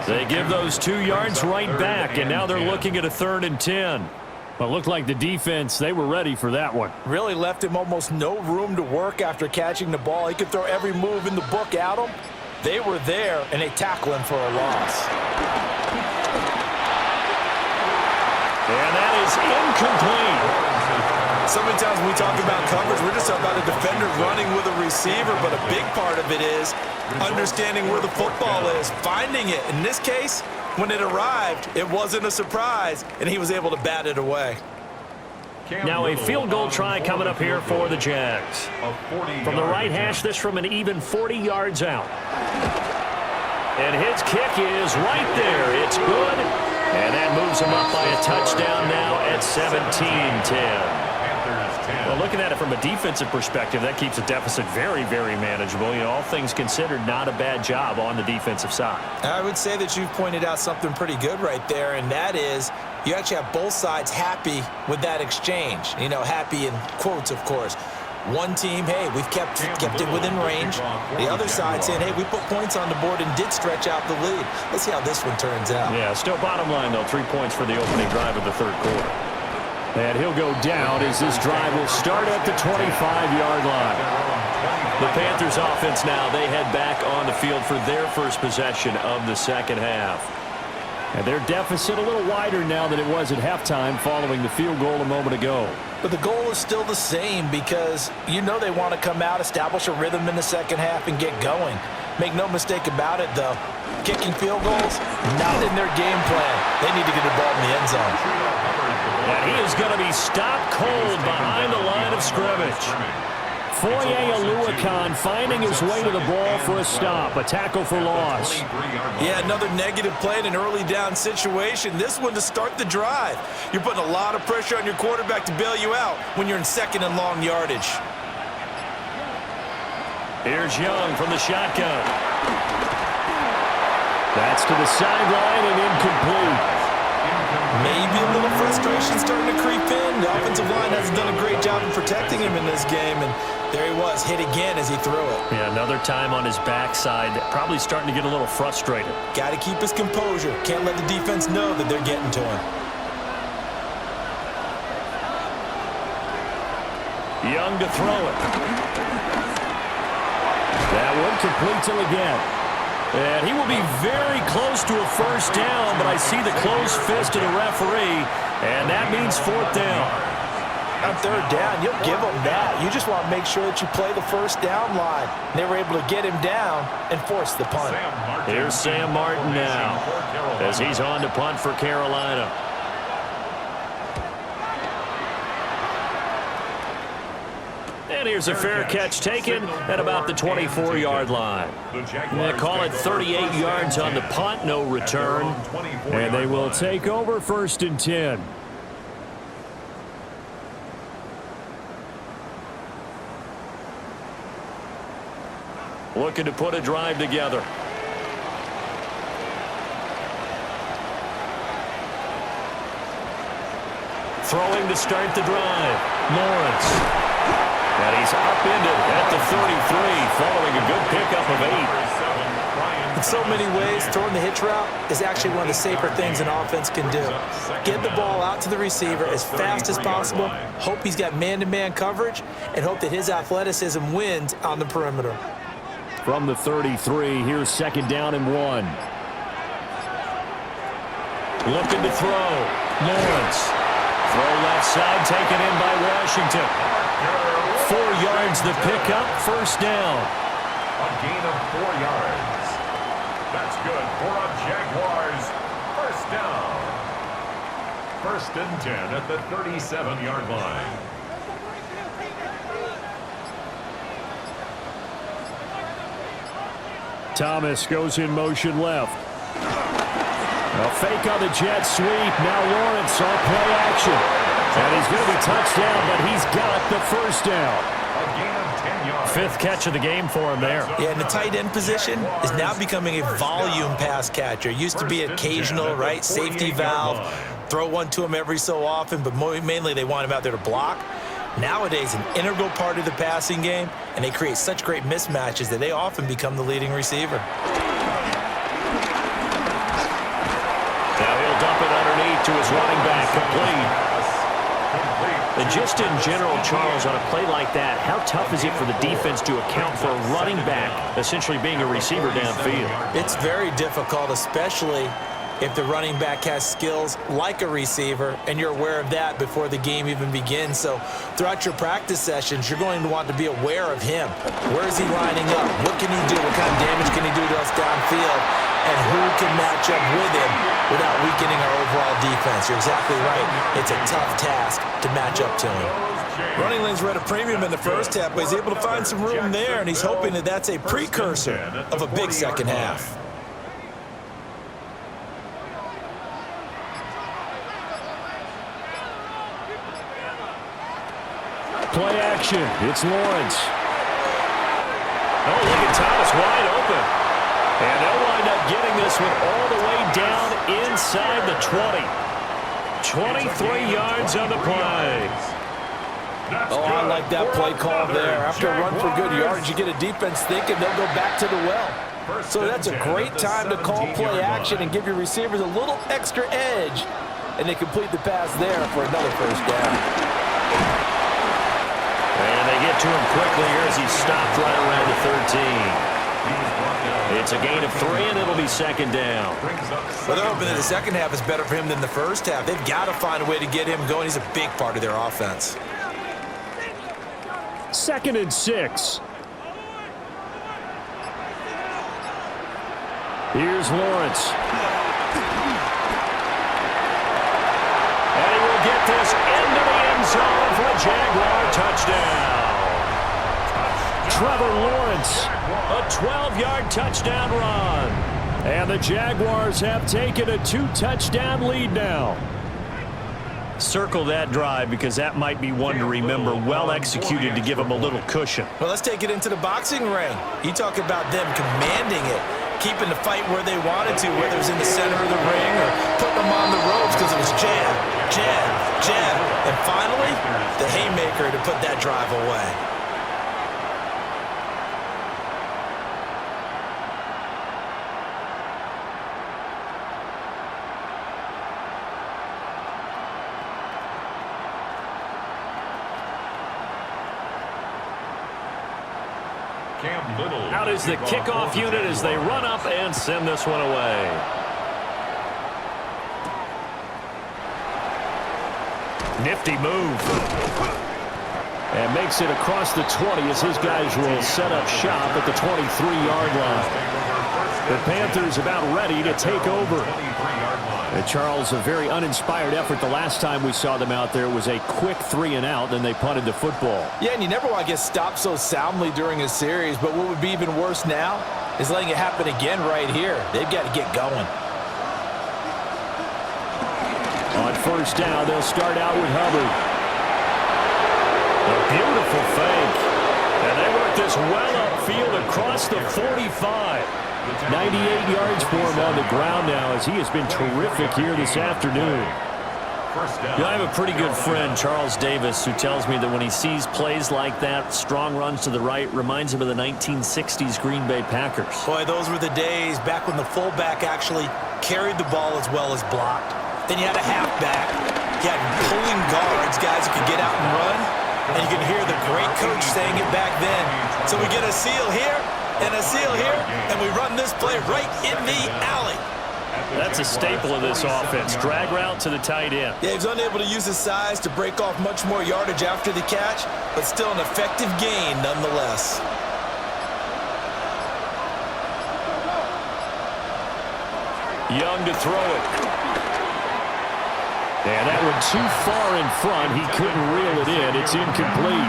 They give those 2 yards right back, and now they're looking at a 3rd and 10. Well, it looked like the defense, they were ready for that one. Really left him almost no room to work after catching the ball. He could throw every move in the book at him. They were there, and they tackle him for a loss. And that is incomplete. So many times when we talk about coverage, we're just talking about a defender running with a receiver, but a big part of it is understanding where the football is, finding it. In this case, when it arrived, it wasn't a surprise, and he was able to bat it away. Now a field goal try coming up here for the Jags. From the right hash, this from an even 40 yards out. And his kick is right there. It's good. And that moves him up by a touchdown now at 17-10. Well, looking at it from a defensive perspective, that keeps the deficit very manageable. You know, all things considered, not a bad job on the defensive side. I would say that you've pointed out something pretty good right there, and that is you actually have both sides happy with that exchange. You know, happy in quotes, of course. One team, hey, we've kept it within range. The other side saying, hey, we put points on the board and did stretch out the lead. Let's see how this one turns out. Yeah, still bottom line, though, 3 points for the opening drive of the 3rd quarter. And he'll go down as this drive will start at the 25-yard line. The Panthers offense now, they head back on the field for their first possession of the second half. And their deficit a little wider now than it was at halftime following the field goal a moment ago. But the goal is still the same because you know they want to come out, establish a rhythm in the second half, and get going. Make no mistake about it, though. Kicking field goals, not in their game plan. They need to get the ball in the end zone. And he is going to be stopped cold behind the line of scrimmage. Foye Oluokun finding his way to the ball for a stop. A tackle for loss. Yeah, another negative play in an early down situation. This one to start the drive. You're putting a lot of pressure on your quarterback to bail you out when you're in 2nd and long yardage. Here's Young from the shotgun. That's to the sideline and incomplete. Maybe a little frustration starting to creep in. The offensive line hasn't done a great job of protecting him in this game, and there he was, hit again as he threw it. Yeah, another time on his backside, probably starting to get a little frustrated. Got to keep his composure. Can't let the defense know that they're getting to him. Young to throw it. That one complete till again. And he will be very close to a first down, but I see the closed fist of the referee, and that means 4th down. On 3rd down, you'll give them that. You just want to make sure that you play the first down line. They were able to get him down and force the punt. Here's Sam Martin now as he's on to punt for Carolina. And here's a fair catch taken at about the 24-yard line. They call it 38 yards on the punt, no return. And they will take over 1st and 10. Looking to put a drive together. Throwing to start the drive. Lawrence. And he's upended at the 33, following a good pickup of 8. In so many ways, throwing the hitch route is actually one of the safer things an offense can do. Get the ball out to the receiver as fast as possible, hope he's got man-to-man coverage, and hope that his athleticism wins on the perimeter. From the 33, here's 2nd down and 1. Looking to throw. Lawrence. Throw left side, taken in by Washington. 4 yards the pickup, 1st down. A gain of 4 yards. That's good for a Jaguars 1st down. 1st and 10 at the 37-yard line. Thomas goes in motion left. A fake on the jet sweep. Now Lawrence on play action. And he's going to be touchdown, but he's got the 1st down. A gain of 10 yards. 5th catch of the game for him there. Yeah, and the tight end position is now becoming a volume pass catcher. Used to be occasional, right, safety valve. Throw one to him every so often, but mainly they want him out there to block. Nowadays, an integral part of the passing game, and they create such great mismatches that they often become the leading receiver. Now he'll dump it underneath to his running back, complete. And just in general, Charles, on a play like that, how tough is it for the defense to account for a running back essentially being a receiver downfield? It's very difficult, especially if the running back has skills like a receiver, and you're aware of that before the game even begins. So throughout your practice sessions, you're going to want to be aware of him. Where is he lining up? What can he do? What kind of damage can he do to us downfield? And who can match up with him without weakening our overall defense? You're exactly right. It's a tough task to match up to him. Running lanes were at a premium in the 1st half, but he's able to find some room there, and he's hoping that that's a precursor of a big 2nd half. Play action. It's Lawrence. Oh, look at Thomas wide open. And they'll wind up getting this one all the way down inside the 20. 23 yards on the play. Oh, I like that play call there. After a run for good yards, you get a defense thinking they'll go back to the well. So that's a great time to call play action and give your receivers a little extra edge. And they complete the pass there for another 1st down. And they get to him quickly here as he's stopped right around the 13. It's a gain of 3, and it'll be 2nd down. Well, they're hoping that the 2nd half is better for him than the 1st half. They've got to find a way to get him going. He's a big part of their offense. 2nd and 6. Here's Lawrence. And he will get this into the end zone for a Jaguar touchdown. Trevor Lawrence. A 12-yard touchdown run. And the Jaguars have taken a 2-touchdown lead now. Circle that drive because that might be one to remember. Well executed to give them a little cushion. Well, let's take it into the boxing ring. You talk about them commanding it, keeping the fight where they wanted to, whether it was in the center of the ring or putting them on the ropes because it was jab, jab, jab. And finally, the haymaker to put that drive away. Out is the kickoff unit as they run up and send this one away. Nifty move. And makes it across the 20 as his guys will set up shop at the 23-yard line. The Panthers about ready to take over. And Charles, a very uninspired effort the last time we saw them out there. It was a quick 3-and-out, then they punted the football. Yeah, and you never want to get stopped so soundly during a series, but what would be even worse now is letting it happen again right here. They've got to get going. On 1st down, they'll start out with Hubbard. A beautiful fake. And they work this well upfield across the 45. 98 yards for him on the ground now as he has been terrific here this afternoon. first down. Yeah, I have a pretty good friend, Charles Davis, who tells me that when he sees plays like that, strong runs to the right, reminds him of the 1960s Green Bay Packers. Boy, those were the days back when the fullback actually carried the ball as well as blocked. Then you had a halfback. You had pulling guards, guys who could get out and run. And you can hear the great coach saying it back then. So we get a seal here and a seal here, and we run this play right in the alley. That's a staple of this offense. Drag route to the tight end. Yeah, he was unable to use his size to break off much more yardage after the catch, but still an effective gain nonetheless. Young to throw it. And that one too far in front. He couldn't reel it in. It's incomplete.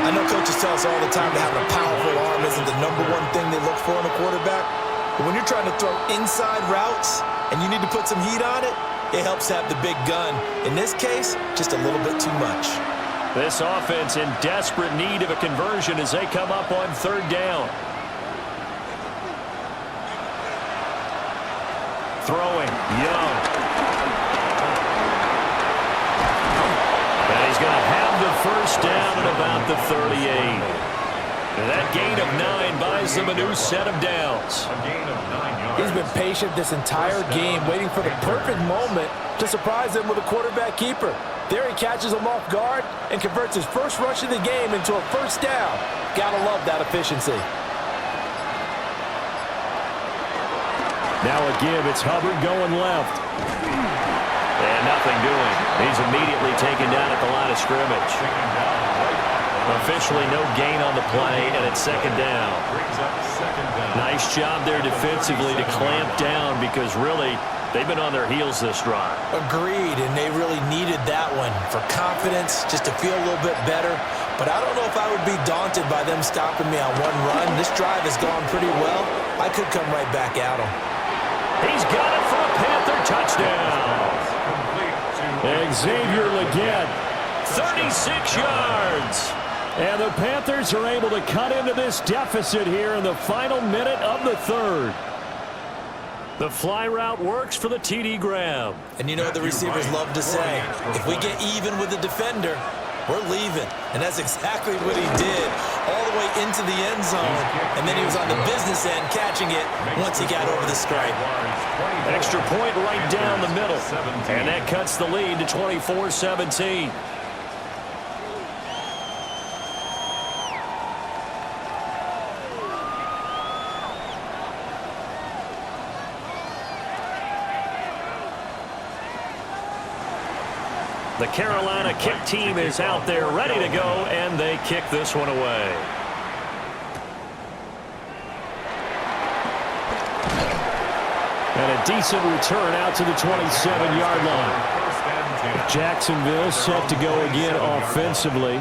I know coaches tell us all the time that having a powerful arm isn't the #1 thing they look for in a quarterback. But when you're trying to throw inside routes and you need to put some heat on it, it helps to have the big gun. In this case, just a little bit too much. This offense in desperate need of a conversion as they come up on 3rd down. Throwing, Young. And he's going to have the first down at about the 38. And that gain of 9 buys them a new set of downs. A gain of 9 yards. He's been patient this entire game, waiting for the perfect moment to surprise them with a quarterback keeper. There he catches him off guard and converts his first rush of the game into a first down. Gotta love that efficiency. Now a give. It's Hubbard going left. And nothing doing. He's immediately taken down at the line of scrimmage. Officially no gain on the play, and it's 2nd down. Brings up 2nd down. Nice job there defensively to clamp down because really they've been on their heels this drive. Agreed, and they really needed that one for confidence, just to feel a little bit better. But I don't know if I would be daunted by them stopping me on one run. This drive has gone pretty well. I could come right back at them. He's got it for a Panther touchdown. Xavier Legette. 36 yards. And the Panthers are able to cut into this deficit here in the final minute of the 3rd. The fly route works for the TD grab. And you know what the receivers love to say? If we get even with the defender, we're leaving. And that's exactly what he did, all the way into the end zone. And then he was on the business end catching it once he got over the stripe. Extra point right down the middle. And that cuts the lead to 24-17. The Carolina kick team is out there ready to go, and they kick this one away. And a decent return out to the 27-yard line. Jacksonville set to go again offensively.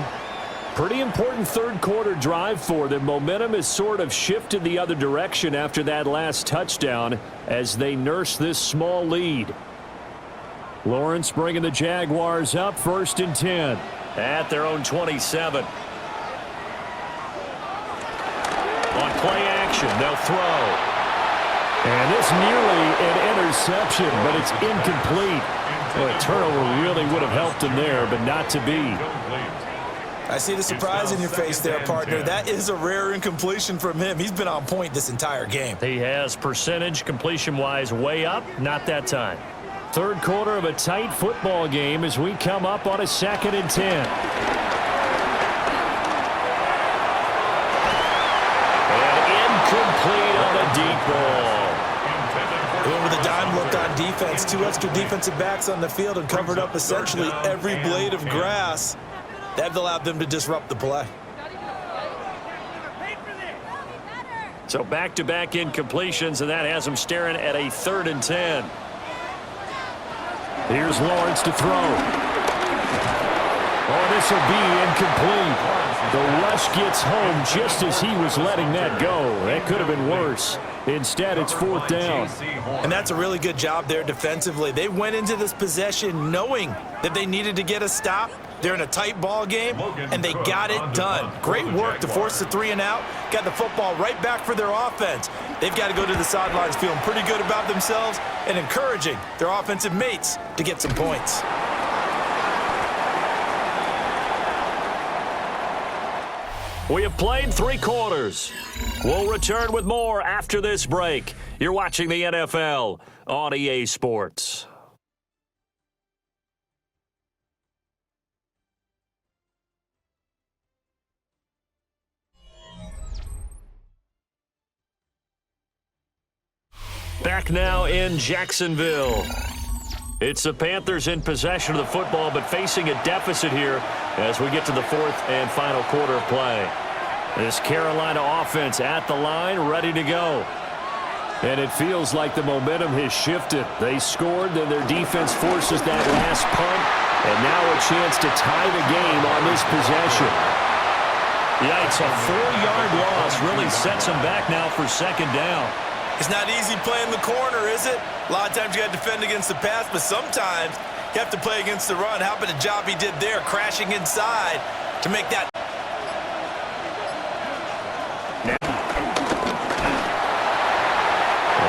Pretty important 3rd quarter drive for them. Momentum has sort of shifted the other direction after that last touchdown as they nurse this small lead. Lawrence bringing the Jaguars up 1st and 10. At their own 27. On play action, they'll throw. And this nearly an interception, but it's incomplete. Well, a turnover really would have helped him there, but not to be. I see the surprise in your face there, partner. That is a rare incompletion from him. He's been on point this entire game. He has percentage completion-wise way up, not that time. 3rd quarter of a tight football game as we come up on a 2nd and 10. And incomplete on a deep ball. Going with a dime look on defense. 2 extra defensive backs on the field and covered up essentially every blade of grass. That allowed them to disrupt the play. So back-to-back incompletions, and that has them staring at a 3rd and 10. Here's Lawrence to throw. Oh, this will be incomplete. The rush gets home just as he was letting that go. That could have been worse. Instead, it's 4th down. And that's a really good job there defensively. They went into this possession knowing that they needed to get a stop. They're in a tight ball game, and they got it done. Great work to force the 3 and out. Got the football right back for their offense. They've got to go to the sidelines feeling pretty good about themselves and encouraging their offensive mates to get some points. We have played 3 quarters. We'll return with more after this break. You're watching the NFL on EA Sports. Back now in Jacksonville. It's the Panthers in possession of the football, but facing a deficit here as we get to the 4th and final quarter of play. This Carolina offense at the line, ready to go. And it feels like the momentum has shifted. They scored, then their defense forces that last punt, and now a chance to tie the game on this possession. Yikes, a 4-yard loss really sets them back now for 2nd down. It's not easy playing the corner, is it? A lot of times you got to defend against the pass, but sometimes you have to play against the run. How about the job he did there, crashing inside to make that. Well,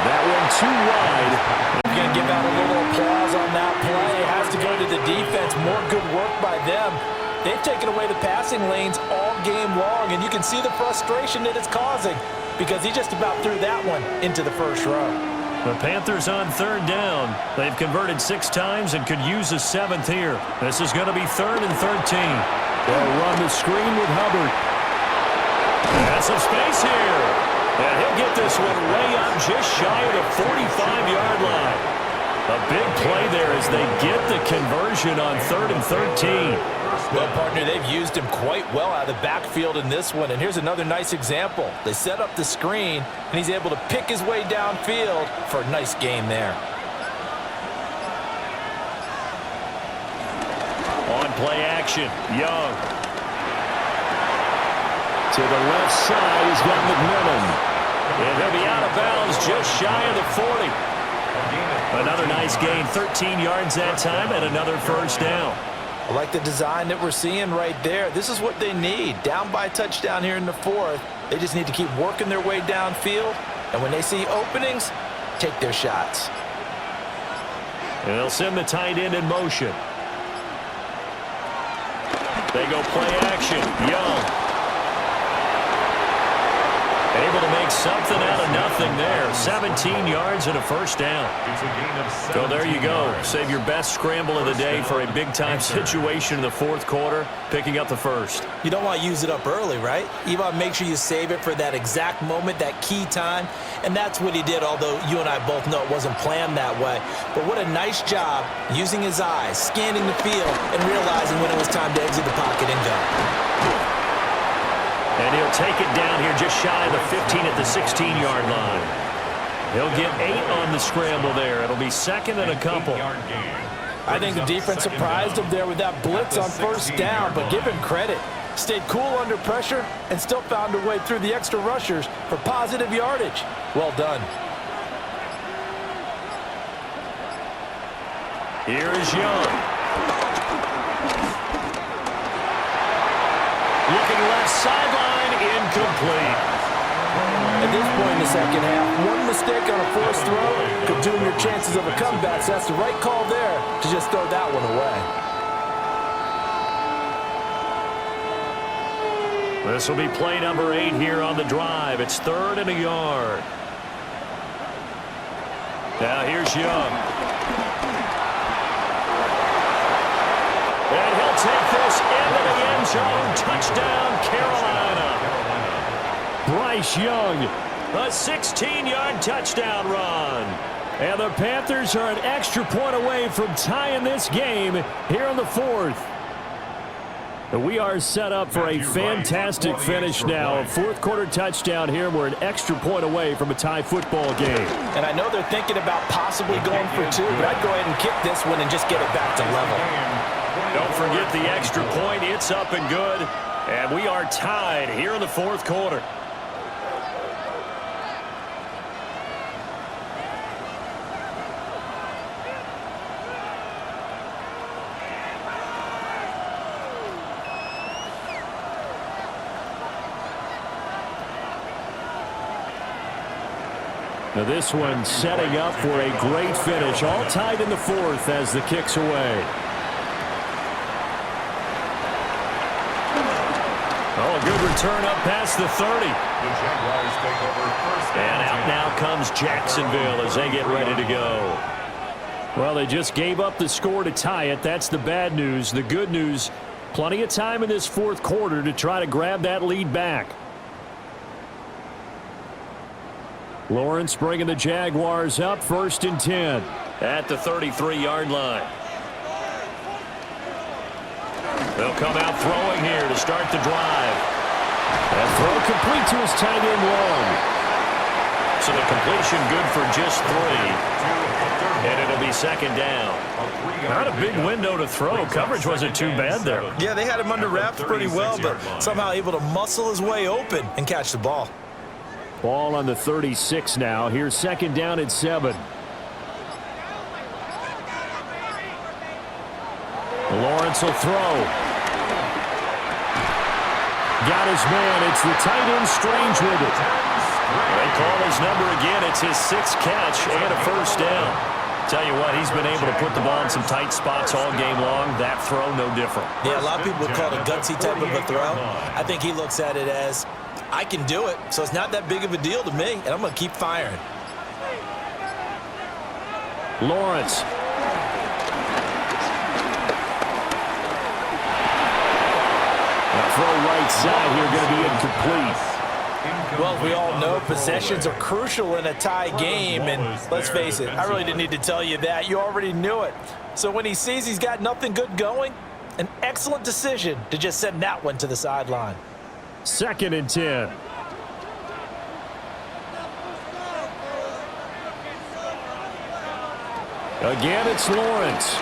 that one too wide. I'm going to give out a little applause on that play. It has to go to the defense. More good work by them. They've taken away the passing lanes all game long, and you can see the frustration that it's causing, because he just about threw that one into the first row. The Panthers on 3rd down. They've converted 6 times and could use a 7th here. This is going to be 3rd and 13. They'll run the screen with Hubbard. Got some space here. And he'll get this one way up just shy of the 45-yard line. A big play there as they get the conversion on 3rd and 13. Well, partner, they've used him quite well out of the backfield in this one. And here's another nice example. They set up the screen, and he's able to pick his way downfield for a nice gain there. On play action, Young. To the left side, he's got McMillan. And he'll be out of bounds just shy of the 40. Another nice gain, 13 yards that time, and another 1st down. I like the design that we're seeing right there. This is what they need. Down by a touchdown here in the 4th. They just need to keep working their way downfield. And when they see openings, take their shots. And they'll send the tight end in motion. They go play action. Young. Able to make something out of nothing there. 17 yards and a 1st down. So there you go. Save your best scramble of the day for a big-time situation in the 4th quarter, picking up the 1st. You don't want to use it up early, right? You want to make sure you save it for that exact moment, that key time. And that's what he did, although you and I both know it wasn't planned that way. But what a nice job using his eyes, scanning the field, and realizing when it was time to exit the pocket and go. And he'll take it down here just shy of the 15 at the 16-yard line. He'll get 8 on the scramble there. It'll be 2nd and a couple. I think the defense surprised him there with that blitz on 1st down, but give him credit. Stayed cool under pressure and still found a way through the extra rushers for positive yardage. Well done. Here is Young. Looking left sideline, incomplete. At this point in the 2nd half, one mistake on a forced throw could doom your chances of a comeback. So that's the right call there to just throw that one away. This will be play number 8 here on the drive. It's 3rd and a yard. Now here's Young. And he'll take this into the end zone. Touchdown, Carolina. Bryce Young. A 16-yard touchdown run. And the Panthers are an extra point away from tying this game here in the 4th. We are set up for a fantastic finish now. A 4th quarter touchdown here. We're an extra point away from a tie football game. And I know they're thinking about possibly going for 2, but I'd go ahead and kick this one and just get it back to level. Don't forget the extra point. It's up and good. And we are tied here in the 4th quarter. Now this one setting up for a great finish. All tied in the 4th as the kick's away. Oh, good return up past the 30. The Jaguars take over first And out now comes Jacksonville as they get ready to go. Well, they just gave up the score to tie it. That's the bad news. The good news, plenty of time in this fourth quarter to try to grab that lead back. Lawrence bringing the Jaguars up, 1st and 10. At the 33-yard line. They'll come out throwing here to start the drive. That throw complete to his tight end long. So the completion good for just 3. And it'll be 2nd down. Not a big window to throw. Coverage wasn't too bad there. Yeah, they had him under wraps pretty well, but somehow able to muscle his way open and catch the ball. Ball on the 36 now. Here's 2nd down and 7. Lawrence will throw. Got his man. It's the tight end Strange with it. They call his number again. It's his 6th catch and a 1st down. Tell you what, he's been able to put the ball in some tight spots all game long. That throw, no different. Yeah, a lot of people would call it a gutsy type of a throw. I think he looks at it as, I can do it, so it's not that big of a deal to me, and I'm going to keep firing. Lawrence. Throw right side here, going to be incomplete. Well, we all know possessions are crucial in a tie game, and let's face it, I really didn't need to tell you that. You already knew it. So when he sees he's got nothing good going, an excellent decision to just send that one to the sideline. 2nd and 10. Again, it's Lawrence.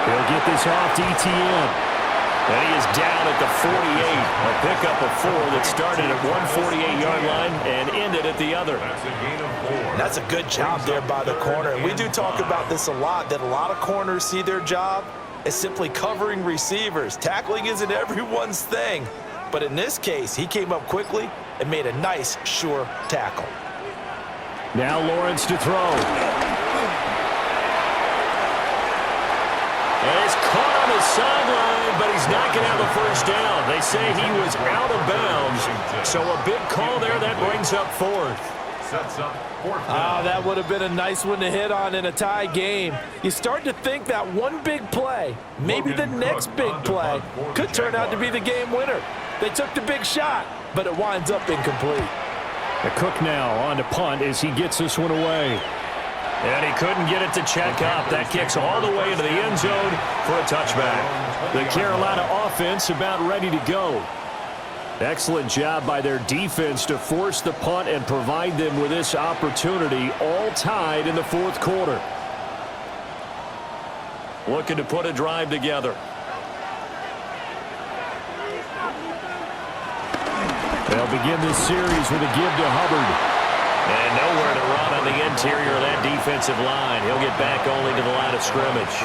He'll get this off to ETN. And he is down at the 48. A pickup of 4 that started at 148-yard line and ended at the other. That's a gain of 4. That's a good job there by the corner. And we do talk about this a lot, that a lot of corners see their job as simply covering receivers. Tackling isn't everyone's thing. But in this case, he came up quickly and made a nice, sure tackle. Now Lawrence to throw. And it's caught on the sideline, but he's not going to have the 1st down. They say he was out of bounds. So a big call there. That brings up 4th. Sets up 4th down. That would have been a nice one to hit on in a tie game. You start to think that one big play, maybe the next big play, could turn out to be the game winner. They took the big shot, but it winds up incomplete. The Cook now on to punt as he gets this one away. And he couldn't get it to check up. That kicks all the way into the end zone for a touchback. The Carolina offense about ready to go. Excellent job by their defense to force the punt and provide them with this opportunity, all tied in the fourth quarter. Looking to put a drive together. They'll begin this series with a give to Hubbard. And nowhere to run on the interior of that defensive line. He'll get back only to the line of scrimmage.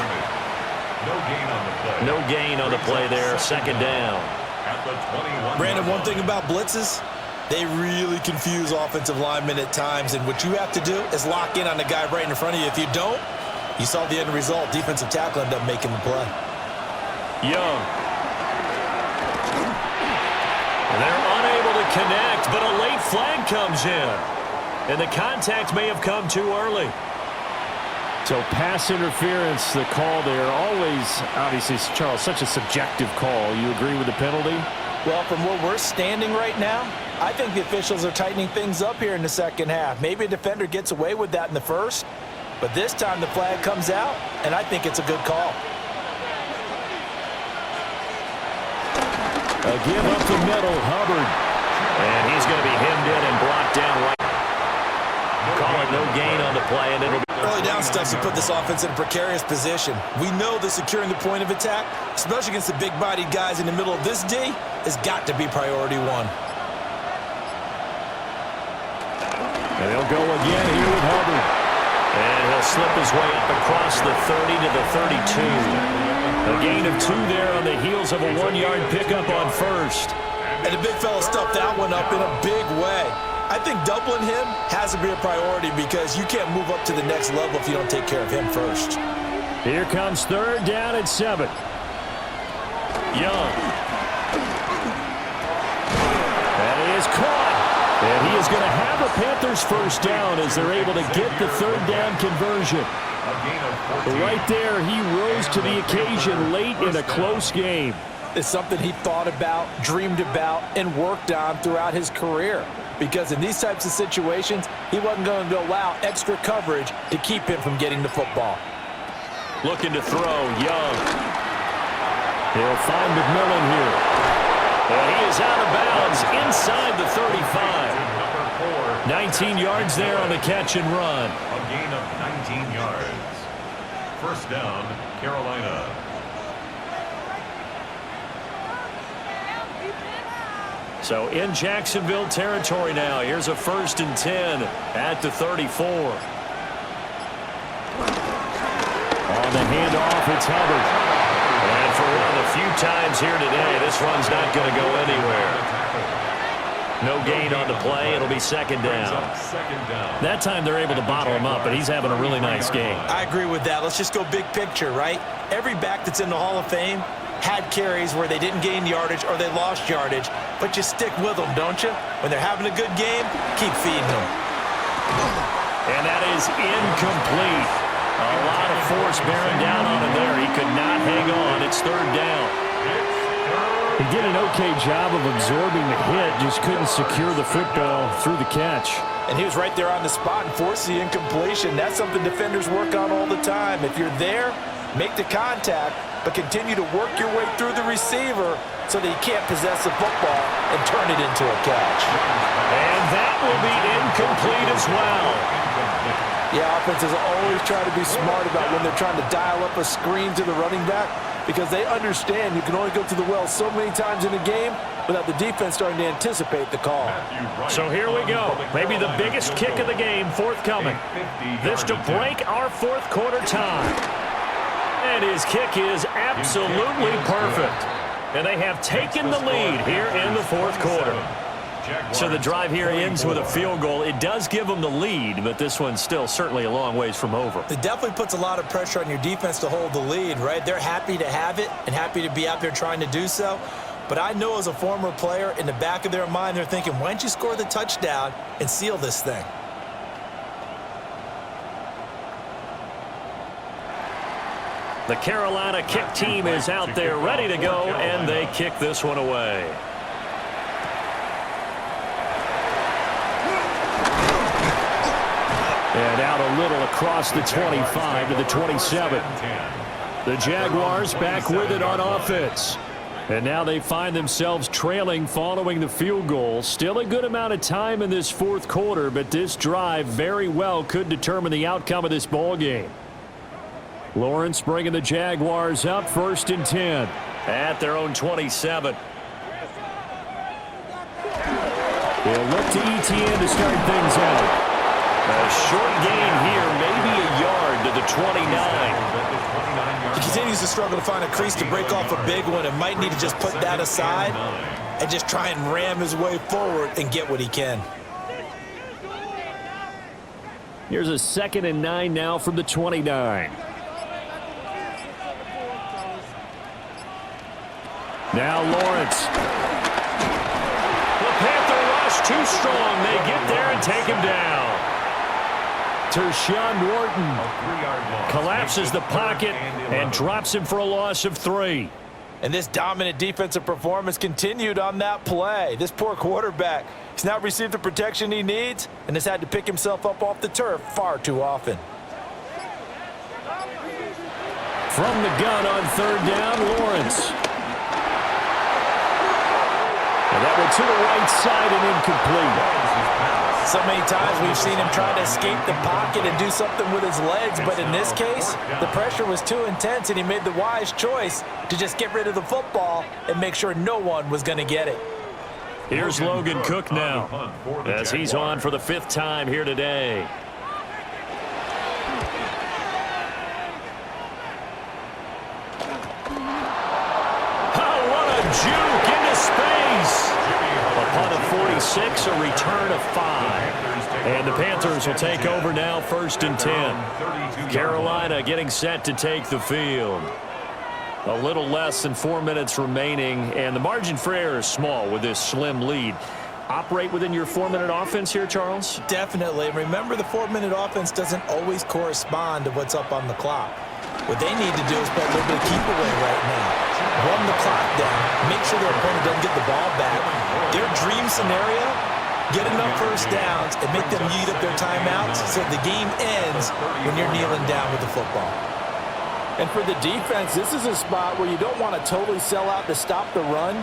No gain on the play. No gain on the play there. 2nd down. At the 21. Brandon, one thing about blitzes, they really confuse offensive linemen at times. And what you have to do is lock in on the guy right in front of you. If you don't, you saw the end result. Defensive tackle ended up making the play. Young. They're unable to connect, but a late flag comes in. And the contact may have come too early. So pass interference, the call there. Always, obviously, Charles, such a subjective call. You agree with the penalty? Well, from where we're standing right now, I think the officials are tightening things up here in the second half. Maybe a defender gets away with that in the first, but this time the flag comes out, and I think it's a good call. A give up the middle, Hubbard. And he's going to be hemmed in and blocked down right. Call it no gain on the play, and it'll be Early down steps to put this offense in a precarious position. We know that securing the point of attack, especially against the big-bodied guys in the middle of this D, has got to be priority one. And they'll go again here with Hubbard. And he'll slip his way up across the 30 to the 32. A gain of 2 there on the heels of a 1-yard pickup on first. And the big fella stuffed that one up in a big way. I think doubling him has to be a priority because you can't move up to the next level if you don't take care of him first. Here comes 3rd down and 7. Young. And he is going to have a Panthers first down as they're able to get the third down conversion. Right there, he rose to the occasion late in a close game. It's something he thought about, dreamed about, and worked on throughout his career. Because in these types of situations, he wasn't going to allow extra coverage to keep him from getting the football. Looking to throw, Young. He'll find McMillan here. And he is out of bounds inside the 35. 19 yards there on the catch and run. A gain of 19 yards. First down, Carolina. So in Jacksonville territory now. Here's a 1st and 10 at the 34. On the handoff, it's Hubbard. And for one of the few times here today, this one's not going to go anywhere. No gain on the play. It'll be second down. That time they're able to bottle him up, but he's having a really nice game. I agree with that. Let's just go big picture, right? Every back that's in the Hall of Fame had carries where they didn't gain yardage or they lost yardage, but you stick with them, don't you? When they're having a good game, keep feeding them. And that is incomplete. A lot of force bearing down on him there. He could not hang on. It's third down. He did an okay job of absorbing the hit, just couldn't secure the football through the catch. And he was right there on the spot and forced the incompletion. That's something defenders work on all the time. If you're there, make the contact, but continue to work your way through the receiver so that he can't possess the football and turn it into a catch. And that will be incomplete as well. Yeah, offenses always try to be smart about when they're trying to dial up a screen to the running back because they understand you can only go to the well so many times in a game without the defense starting to anticipate the call. So here we go. Maybe the biggest kick of the game forthcoming. This to break our fourth quarter tie. And his kick is absolutely perfect. And they have taken the lead here in the fourth quarter. So the drive here ends with a field goal. It does give them the lead, but this one's still certainly a long ways from over. It definitely puts a lot of pressure on your defense to hold the lead, right? They're happy to have it and happy to be out there trying to do so. But I know as a former player, in the back of their mind, they're thinking, why don't you score the touchdown and seal this thing? The Carolina kick team is out there ready to go, and they kick this one away. And out a little across the 25 to the 27. The Jaguars back with it on offense. And now they find themselves trailing following the field goal. Still a good amount of time in this fourth quarter, but this drive very well could determine the outcome of this ball game. Lawrence bringing the Jaguars up 1st and 10. At their own 27. They'll look to ETN to start things out. A short gain here, maybe a yard to the 29. He continues to struggle to find a crease to break off a big one and might need to just put that aside and just try and ram his way forward and get what he can. Here's a 2nd and 9 now from the 29. Now Lawrence. The Panther rush too strong. They get there and take him down. Tershawn Wharton collapses the pocket and drops him for a loss of 3. And this dominant defensive performance continued on that play. This poor quarterback has not received the protection he needs and has had to pick himself up off the turf far too often. From the gun on 3rd down, Lawrence. And that went to the right side and incomplete. So many times we've seen him try to escape the pocket and do something with his legs, but in this case, the pressure was too intense and he made the wise choice to just get rid of the football and make sure no one was going to get it. Here's Logan Cook now as he's on for the 5th time here today. Oh, what a juke into space. Upon a 46, a return of 5. And the Panthers will take over now 1st and 10. Carolina getting set to take the field. A little less than 4 minutes remaining, and the margin for error is small with this slim lead. operate within your 4-minute offense here, Charles? Definitely. Remember, the 4-minute offense doesn't always correspond to what's up on the clock. What they need to do is play a little bit of keep away right now. Run the clock down. Make sure their opponent doesn't get the ball back. Their dream scenario, get enough first downs and make them eat up their timeouts so the game ends when you're kneeling down with the football. And for the defense, this is a spot where you don't want to totally sell out to stop the run,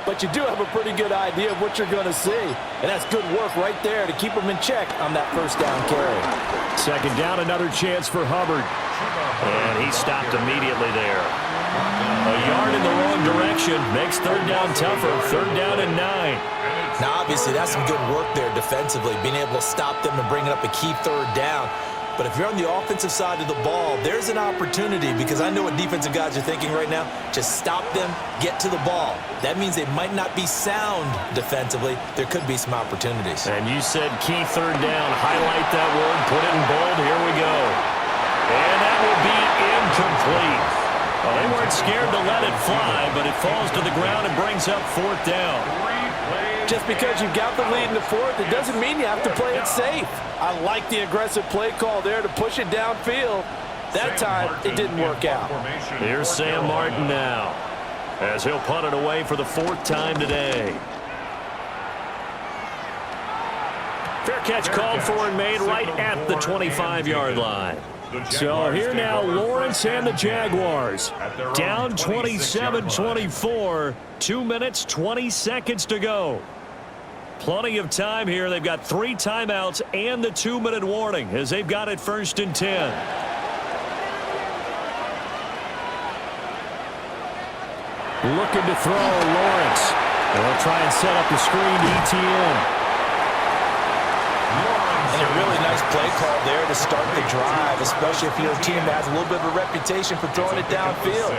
but you do have a pretty good idea of what you're going to see. And that's good work right there to keep them in check on that first down carry. Second down, another chance for Hubbard. And he stopped immediately there. A yard in the wrong direction makes third down tougher. Third down and 9. Now, obviously, that's some good work there defensively, being able to stop them and bring it up a key third down. But if you're on the offensive side of the ball, there's an opportunity, because I know what defensive guys are thinking right now. Just stop them, get to the ball. That means they might not be sound defensively. There could be some opportunities. And you said key third down. Highlight that word. Put it in bold. Here we go. And that will be incomplete. Well, they weren't scared to let it fly, but it falls to the ground and brings up fourth down. Just because you've got the lead in the fourth, it doesn't mean you have to play it safe. I like the aggressive play call there to push it downfield. That time, it didn't work out. Here's Sam Martin now, as he'll punt it away for the 4th time today. Fair catch called for and made right at the 25-yard line. So here now, Lawrence and the Jaguars. Down 27-24. 2 minutes, 20 seconds to go. Plenty of time here. They've got 3 timeouts and the 2-minute warning as they've got it 1st and 10. Looking to throw, Lawrence. They'll try and set up the screen to ETN. And a really nice play call there to start the drive, especially if you're a team that has a little bit of a reputation for throwing it downfield.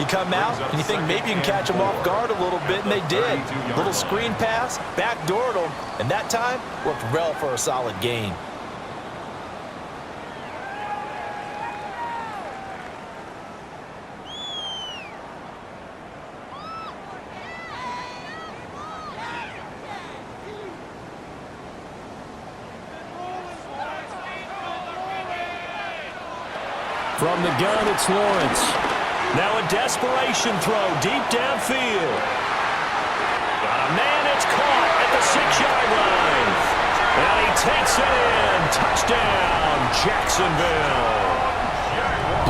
You come out and you think maybe you can catch them off guard a little bit, and they did. Little screen pass, backdoored them, and that time worked well for a solid gain. From the gun, it's Lawrence. Now a desperation throw deep downfield. Got a man, it's caught at the 6-yard line. And he takes it in. Touchdown, Jacksonville.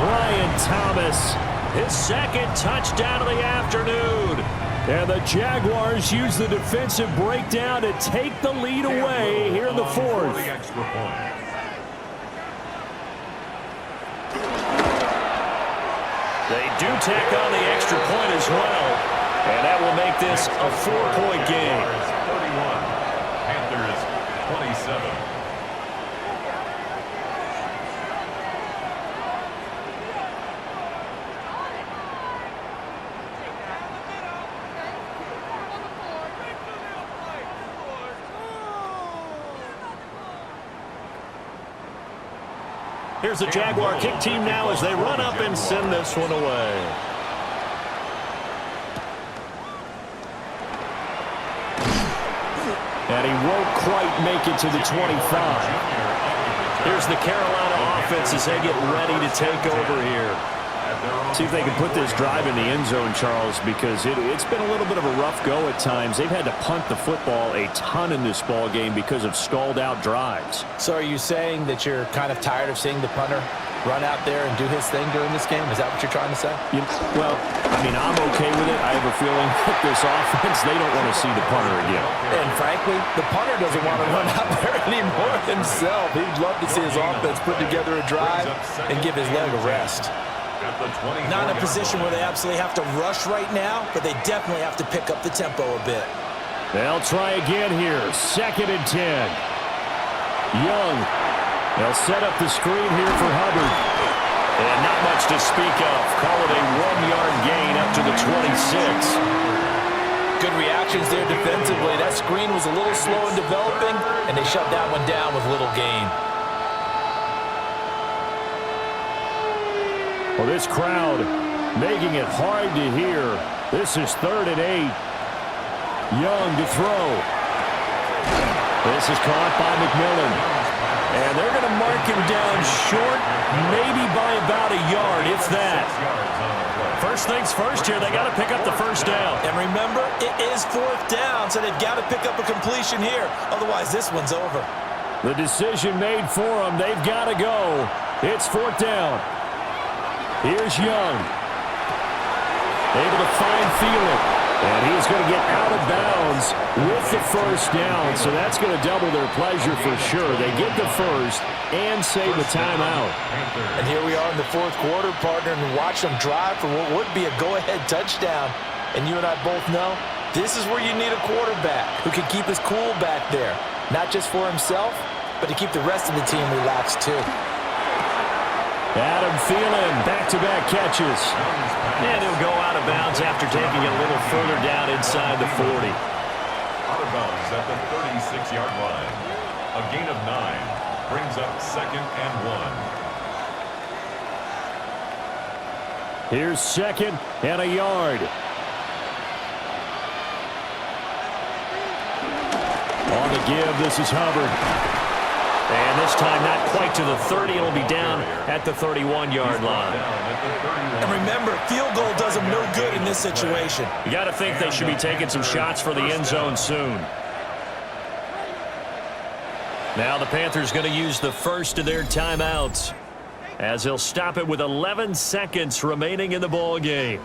Brian Thomas. His 2nd touchdown of the afternoon. And the Jaguars use the defensive breakdown to take the lead away here in the 4th. They do tack on the extra point as well, and that will make this a 4-point game. 31, Panthers 27. Here's the Jaguar kick team now as they run up and send this one away. And he won't quite make it to the 25. Here's the Carolina offense as they get ready to take over here. See if they can put this drive in the end zone, Charles, because it's been a little bit of a rough go at times. They've had to punt the football a ton in this ball game because of stalled-out drives. So are you saying that you're kind of tired of seeing the punter run out there and do his thing during this game? Is that what you're trying to say? Well, I mean, I'm okay with it. I have a feeling that this offense, they don't want to see the punter again. And frankly, the punter doesn't want to run out there anymore himself. He'd love to see his offense put together a drive and give his leg a rest. Not in a position where they absolutely have to rush right now, but they definitely have to pick up the tempo a bit. They'll try again here. 2nd and 10. Young. They'll set up the screen here for Hubbard. And not much to speak of. Call it a 1-yard gain up to the 26. Good reactions there defensively. That screen was a little slow in developing, and they shut that one down with little gain. Well, this crowd making it hard to hear. This is 3rd and 8. Young to throw. This is caught by McMillan. And they're going to mark him down short, maybe by about a yard, if that. First things first here, they got to pick up the first down. And remember, it is 4th down, so they've got to pick up a completion here. Otherwise, this one's over. The decision made for them. They've got to go. It's 4th down. Here's Young. Able to find Thielen. And he's going to get out of bounds with the first down. So that's going to double their pleasure for sure. They get the first and save the timeout. And here we are in the 4th quarter, partner, and watch them drive for what would be a go-ahead touchdown. And you and I both know this is where you need a quarterback who can keep his cool back there. Not just for himself, but to keep the rest of the team relaxed too. Adam Thielen, back-to-back catches. And he'll go out of bounds after taking it a little further down inside the 40. Out of bounds at the 36-yard line. A gain of 9 brings up 2nd and 1. Here's 2nd and a yard. On the give, this is Hubbard. And this time not quite to the 30. It'll be down at the 31-yard line. And remember, field goal does them no good in this situation. You got to think they should be taking some shots for the end zone soon. Now the Panthers going to use the first of their timeouts as they'll stop it with 11 seconds remaining in the ball game.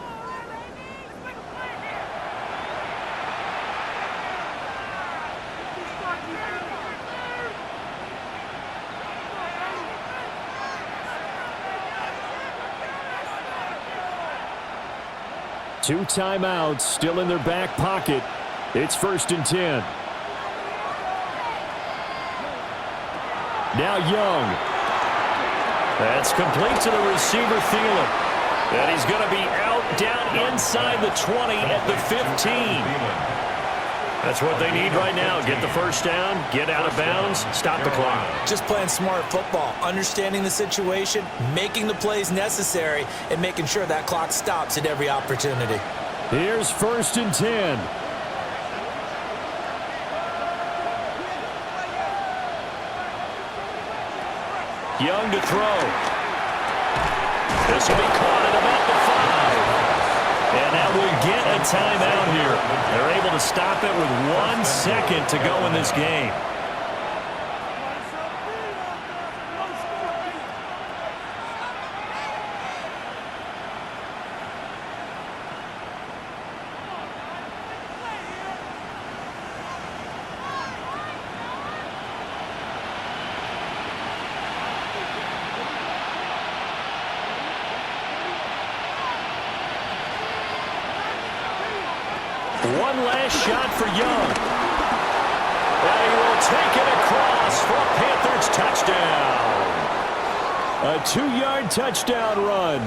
Two timeouts still in their back pocket. It's 1st and 10. Now Young. That's complete to the receiver, Thielen. And he's going to be out down inside the 20 at the 15. That's what they need right now. Get the first down, get out of bounds, stop the clock. Just playing smart football, understanding the situation, making the plays necessary, and making sure that clock stops at every opportunity. Here's 1st and 10. Young to throw. This will be caught at about the 5. And that will get a timeout here. They're able to stop it with 1 second to go in this game. One last shot for Young. And he will take it across for a Panthers touchdown. A 2-yard touchdown run.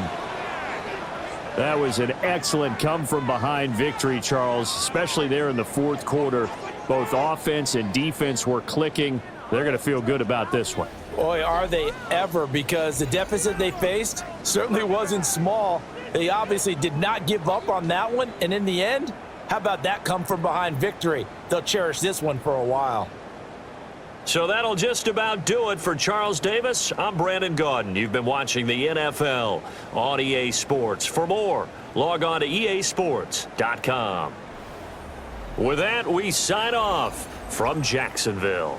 That was an excellent come-from-behind victory, Charles, especially there in the 4th quarter. Both offense and defense were clicking. They're going to feel good about this one. Boy, are they ever, because the deficit they faced certainly wasn't small. They obviously did not give up on that one, and in the end, how about that come-from-behind victory? They'll cherish this one for a while. So that'll just about do it for Charles Davis. I'm Brandon Gaudin. You've been watching the NFL on EA Sports. For more, log on to easports.com. With that, we sign off from Jacksonville.